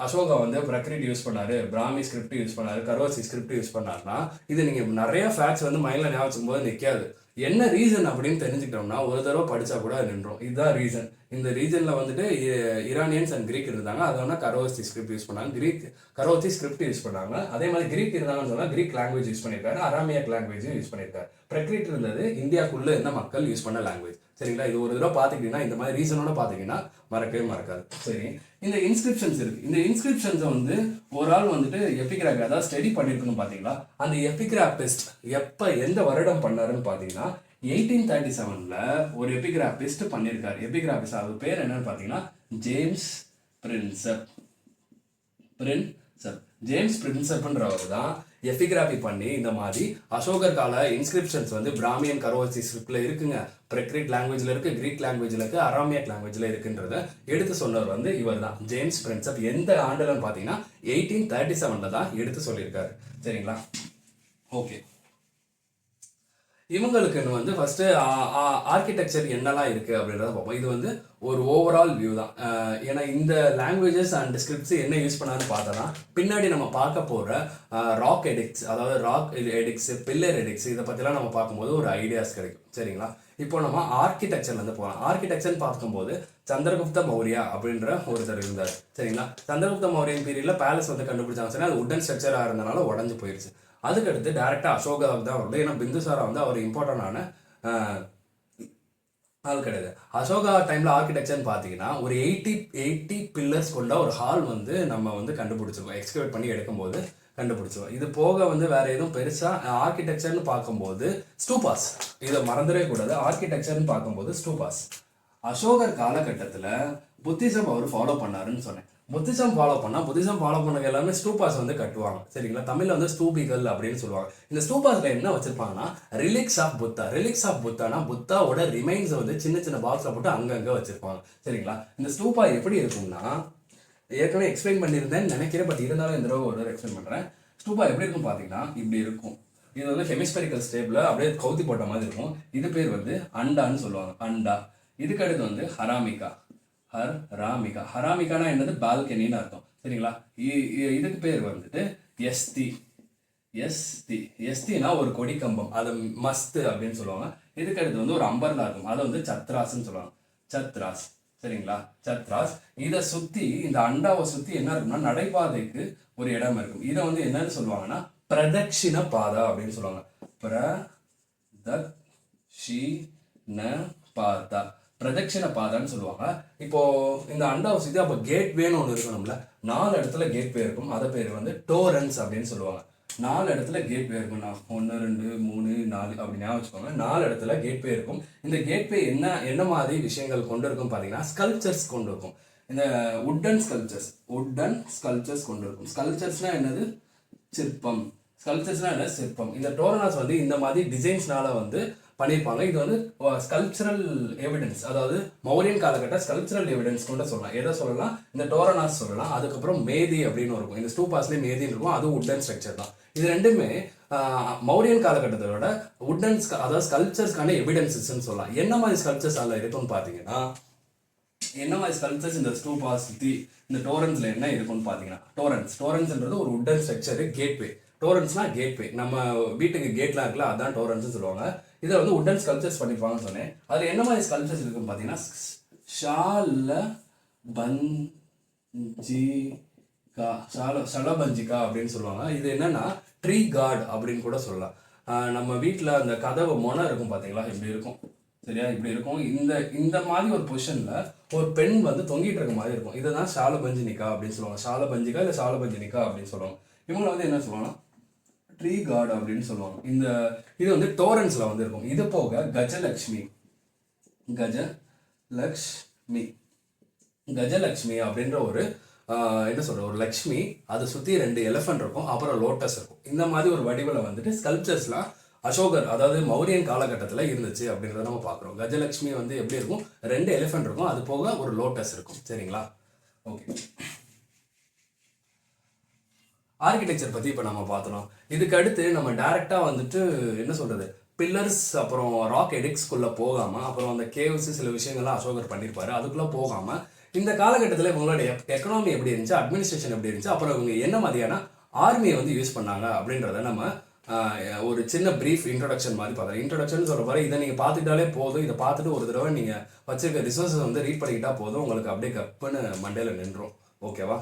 அசோகா வந்து பிரக்ரிட் யூஸ் பண்ணாரு, பிராமி ஸ்கிரிப்ட் யூஸ் பண்ணாரு, கரோசி ஸ்கிரிப்ட் யூஸ் பண்ணாருன்னா இது நீங்கள் நிறைய ஃபேக்ட்ஸ் வந்து மைண்டில் ஞாபகம் வச்சுக்கும் போது நிற்காது. என்ன ரீசன் அப்படின்னு தெரிஞ்சுக்கிட்டோம்னா ஒரு தடவை படித்தா கூட அது நின்றோம். இதுதான் ரீசன். இந்த ரீஜனில் வந்துட்டு இரானியன்ஸ் அண்ட் கிரீக் இருந்தாங்க, அதனால கரோசி ஸ்கிரிப்ட் யூஸ் பண்ணாங்க, கரோசி ஸ்கிரிப்ட் யூஸ் பண்ணாங்க. அதே மாதிரி கிரீக் இருந்தாங்கன்னு சொன்னால் கிரீக் லாங்குவேஜ் யூஸ் பண்ணியிருக்காரு, அராமியாக் லாங்குவேஜும் யூஸ் பண்ணியிருக்காரு. பிரக்ரிட் இருந்தது இந்தியாவுக்குள்ளே இருந்த மக்கள் யூஸ் பண்ண லாங்குவேஜ், சரிங்களா. இது ஒரு தடவை பார்த்துக்கிட்டீங்கன்னா, இந்த மாதிரி ரீசனோட பார்த்தீங்கன்னா மறக்காது. சரி, இந்த இன்ஸ்கிரிப்ஷன்ஸ் இருக்கு. இந்த இன்ஸ்கிரிப்ஷன்ஸை வந்து ஒரு ஆள் வந்துட்டு எபிகிராபி, அதாவது ஸ்டடி பண்ணியிருக்குன்னு பார்த்தீங்களா. அந்த எபிகிராபிஸ்ட் எந்த வருடம் பண்ணாருன்னு பார்த்தீங்கன்னா 1837ல் ஒரு எபிகிராபிஸ்ட் பண்ணியிருக்காரு. எபிகிராபிஸ்ட் அவர் பேர் என்னன்னு பார்த்தீங்கன்னா ஜேம்ஸ் பிரின்சப்ன்றவர் தான் எபிகிராபி பண்ணி இந்த மாதிரி அசோகர் கால இன்ஸ்கிரிப்ஷன்ஸ் வந்து பிராமியன் கரோசி ஸ்கிரிப்ட்ல இருக்குங்க, பிரக்ரிட் லாங்குவேஜ்ல இருக்கு, கிரீக் லாங்குவேஜ்ல இருக்கு, அராமியாக் லாங்குவேஜ்ல இருக்குன்றத எடுத்து சொன்னவர் வந்து இவர் தான், ஜேம்ஸ் பிரின்சப். எந்த ஆண்டுலன்னு பார்த்தீங்கன்னா 1837ல் தான் எடுத்து சொல்லியிருக்காரு, சரிங்களா. ஓகே, இவங்களுக்கு வந்து ஃபர்ஸ்ட் ஆர்கிடெக்சர் என்னெல்லாம் இருக்கு அப்படின்றத பார்ப்போம். இது வந்து ஒரு ஓவரால் வியூ தான். ஏன்னா இந்த லாங்குவேஜஸ் அண்ட் ஸ்கிரிப்ட்ஸ் என்ன யூஸ் பண்ணான்னு பார்த்தோன்னா பின்னாடி நம்ம பார்க்க போகிற ராக் எடிக்ஸ், அதாவது ராக் எடிக்ஸ், பில்லர் எடிக்ஸ், இதை பற்றிலாம் நம்ம பார்க்கும்போது ஒரு ஐடியாஸ் கிடைக்கும், சரிங்களா. இப்போ நம்ம ஆர்கிடெக்சர்லேருந்து போகலாம். ஆர்கிடெக்சர்னு பார்க்கும்போது சந்திரகுப்த மௌரியா அப்படின்ற ஒருத்தர் இருந்தார், சரிங்களா. சந்திரகுப்த மௌரியன் பீரியட்ல பேலஸ் வந்து கண்டுபிடிச்சாங்க, சரி, அது உடன் ஸ்ட்ரக்சராக இருந்தனால உடஞ்சு போயிடுச்சு. அதுக்கடுத்து டேரெக்டாக அசோகாவுக்கு தான் வருது. ஏன்னா பிந்துசாரா வந்து அவர் இம்பார்ட்டண்டான ஆள் கிடையாது. அசோகா டைமில் ஆர்கிடெக்சர்னு பார்த்தீங்கன்னா ஒரு 80 பில்லர்ஸ் கொண்ட ஒரு ஹால் வந்து நம்ம வந்து கண்டுபிடிச்சிருக்கோம், எக்ஸ்கவேட் பண்ணி எடுக்கும்போது கண்டுபிடிச்சிருக்கோம். இது போக வந்து வேற எதுவும் பெருசாக ஆர்கிடெக்சர்னு பார்க்கும்போது ஸ்டூபாஸ், இதை மறந்துடவே கூடாது. ஆர்கிடெக்சர்னு பார்க்கும்போது ஸ்டூபாஸ் அசோகர் காலகட்டத்தில் புத்திசம் அவர் ஃபாலோ பண்ணாருன்னு சொன்னேன். புத்திசம் ஃபாலோ பண்ண எல்லாமே ஸ்டூபாஸ் வந்து கட்டுவாங்க, சரிங்களா. தமிழில் வந்து ஸ்தூபிகள் அப்படின்னு சொல்லுவாங்க. இந்த ஸ்டூபாஸ்ல என்ன வச்சிருப்பாங்கன்னா ரிலிக்ஸ் ஆஃப் புத்தானா புத்தாவோட ரிமைன்ஸ் வந்து சின்ன சின்ன பாக்ஸ்ல போட்டு அங்கங்க வச்சிருப்பாங்க, சரிங்களா. இந்த ஸ்டூபா எப்படி இருக்கும்னா ஏற்கனவே எக்ஸ்பிளைன் பண்ணியிருந்தேன் நினைக்கிறேன், பட் இருந்தாலும் இந்த தடவை ஒரு எக்ஸ்பிளைன் பண்றேன். ஸ்டூபா எப்படி இருக்கும் பார்த்தீங்கன்னா இப்படி இருக்கும். இது வந்து ஹெமிஸ்பெரிக்கல் ஸ்டேப்ல அப்படியே கவுத்தி போட்ட மாதிரி இருக்கும். இது பேர் வந்து அண்டான்னு சொல்லுவாங்க, அண்டா. இதுக்கு அடுத்து வந்து ஹராமிகா. ஹராமிகானா என்னது? பால்கனின்னு அர்த்தம். சரிங்களா? இதுக்கு பேர் வந்துட்டு எஸ்தி. எஸ்தி எஸ்தினா ஒரு கொடி கம்பம், அது மஸ்து அப்படின்னு சொல்லுவாங்க. இதுக்கு அடுத்து வந்து ஒரு அம்பர்லா இருக்கும், அதை வந்து சத்ராஸ்ன்னு சொல்லுவாங்க. சத்ராஸ். சரிங்களா? சத்ராஸ். இதை சுத்தி, இந்த அண்டாவை சுத்தி என்ன இருக்கும்னா நடைபாதைக்கு ஒரு இடம் இருக்கும். இதை வந்து என்னன்னு சொல்லுவாங்கன்னா பிரதட்சிண பாதா அப்படின்னு சொல்லுவாங்க. பாதா, பிரதட்சிண பாதான்னு சொல்லுவாங்க. இப்போ இந்த அண்டாவை சுத்தி அப்போ கேட்வேன்னு ஒன்று இருக்கணும்ல, 4 இடத்துல கேட்வே இருக்கும். அதை பேர் வந்து டோரன்ஸ் அப்படின்னு சொல்லுவாங்க. 4 இடத்துல கேட்வே இருக்கும். நான் 1 2 3 4 அப்படி ஞாபகம் வச்சுக்கோங்க. 4 இடத்துல கேட்வே இருக்கும். இந்த கேட்வே என்ன மாதிரி விஷயங்கள் கொண்டு இருக்கும் பார்த்தீங்கன்னா ஸ்கல்ப்சர்ஸ் கொண்டு இருக்கும். இந்த உட்டன் ஸ்கல்ப்சர்ஸ் கொண்டு இருக்கும். ஸ்கல்ப்சர்ஸ்னா என்னது? சிற்பம். ஸ்கல்ப்சர்ஸ்னா என்ன? சிற்பம். இந்த டோரனாஸ் வந்து இந்த மாதிரி டிசைன்ஸ்னால வந்து பண்ணியிருப்பாங்க. இது வந்து ஸ்கல்ப்சரல் எவிடன்ஸ், அதாவது மௌரியன் காலகட்ட ஸ்கல்ப்சரல் எவிடன்ஸ் கூட சொல்லலாம். எதை சொல்லலாம்? இந்த டோரனாஸ் சொல்லலாம். அதுக்கப்புறம் மேதி அப்படின்னு இருக்கும். இந்த ஸ்டூபாஸ்லேயே மேதின்னு இருக்கும், அதுவும் உட்டன் ஸ்ட்ரக்சர் தான். இது ரெண்டுமே மௌரியன் காலகட்டத்தோட உட்டன்ஸ், அதாவது ஸ்கல்ப்சர்ஸ்க்கான எவிடன்சஸ்ன்னு சொல்லலாம். என்ன மாதிரி ஸ்கல்ப்சர்ஸ் அதில் இருக்குன்னு பார்த்தீங்கன்னா, என்ன மாதிரி ஸ்கல்ப்சர்ஸ் இந்த ஸ்டூபாஸ் இந்த டோரன்ஸ்ல என்ன இருக்குன்னு பார்த்தீங்கன்னா, டோரன்ஸ்ன்றது ஒரு உட்டன் ஸ்ட்ரக்சர், கேட்வே. டோரன்ஸ்னா கேட்வே, நம்ம வீட்டுக்கு கேட்லாம் இருக்குல்ல, அதான் டோரன்ஸ் சொல்லுவாங்க. இதை வந்து உட்டன் ஸ்கல்ப்சர்ஸ் பண்ணிருப்பாங்கன்னு சொன்னேன். அதில் என்ன மாதிரி ஸ்கல்ப்சர்ஸ் இருக்குன்னு பார்த்தீங்கன்னா ஷலபஞ்சிகா அப்படின்னு சொல்லுவாங்க. இது என்னன்னா ட்ரீ கார்டு அப்படின்னு கூட சொல்லலாம். நம்ம வீட்டில் அந்த கதவு மொனை இருக்கும் பார்த்தீங்களா, இப்படி இருக்கும். சரியா? இப்படி இருக்கும். இந்த மாதிரி ஒரு பொசிஷனில் ஒரு பெண் வந்து தொங்கிட்டு இருக்க மாதிரி இருக்கும். இதை தான் ஷாலபஞ்சினிகா அப்படின்னு சொல்லுவாங்க. ஷாலபஞ்சிகா இல்லை ஷாலபஞ்சினிகா அப்படின்னு சொல்லுவாங்க. இவங்களை வந்து என்ன சொல்லுவாங்கன்னா ட்ரீ கார்டு அப்படின்னு சொல்லுவாங்க. இது வந்து டோரன்ஸ்ல வந்து இருக்கும். இது போக கஜலக்ஷ்மி அப்படின்ற ஒரு என்ன சொல்ற ஒரு லக்ஷ்மி, அதை சுற்றி 2 எலிஃபென்ட் இருக்கும், அப்புறம் லோட்டஸ் இருக்கும். இந்த மாதிரி ஒரு வடிவில் வந்துட்டு ஸ்கல்ப்சர்ஸ்லாம் அசோகர், அதாவது மௌரியன் காலகட்டத்தில் இருந்துச்சு அப்படின்றத நம்ம பார்க்குறோம். கஜலக்ஷ்மி வந்து எப்படி இருக்கும்? 2 எலிஃபென்ட் இருக்கும், அது போக ஒரு லோட்டஸ் இருக்கும். சரிங்களா? ஓகே. ஆர்கிடெக்சர் பற்றி இப்போ நம்ம பார்த்தோம். இதுக்கு அடுத்து நம்ம டைரெக்டாக வந்துட்டு என்ன சொல்கிறது, பில்லர்ஸ் அப்புறம் ராக் எடிக்ஸ்குள்ளே போகாமல், அப்புறம் அந்த கேவ்ஸ் சில விஷயங்கள்லாம் அசோகர் பண்ணியிருப்பாரு, அதுக்குள்ளே போகாமல் இந்த காலகட்டத்தில் இவங்களுடைய எக்கனாமி எப்படி இருந்துச்சு, அட்மினிஸ்ட்ரேஷன் எப்படி இருந்துச்சு, அப்புறம் இவங்க என்ன மாதிரியான ஆர்மியை வந்து யூஸ் பண்ணாங்க அப்படின்றத நம்ம ஒரு சின்ன ப்ரீஃப் இன்ட்ரொடக்ஷன் மாதிரி பார்த்தோம். இன்ட்ரொடக்ஷன் சொல்கிற மாதிரி இதை நீங்கள் பார்த்துக்கிட்டாலே போதும். இதை பார்த்துட்டு ஒரு தடவை நீங்கள் வச்சிருக்க ரிசோர்ஸஸ் வந்து ரீட் பண்ணிக்கிட்டா போதும், உங்களுக்கு அப்படியே கப்புன்னு மண்டையில் நின்றும். ஓகேவா?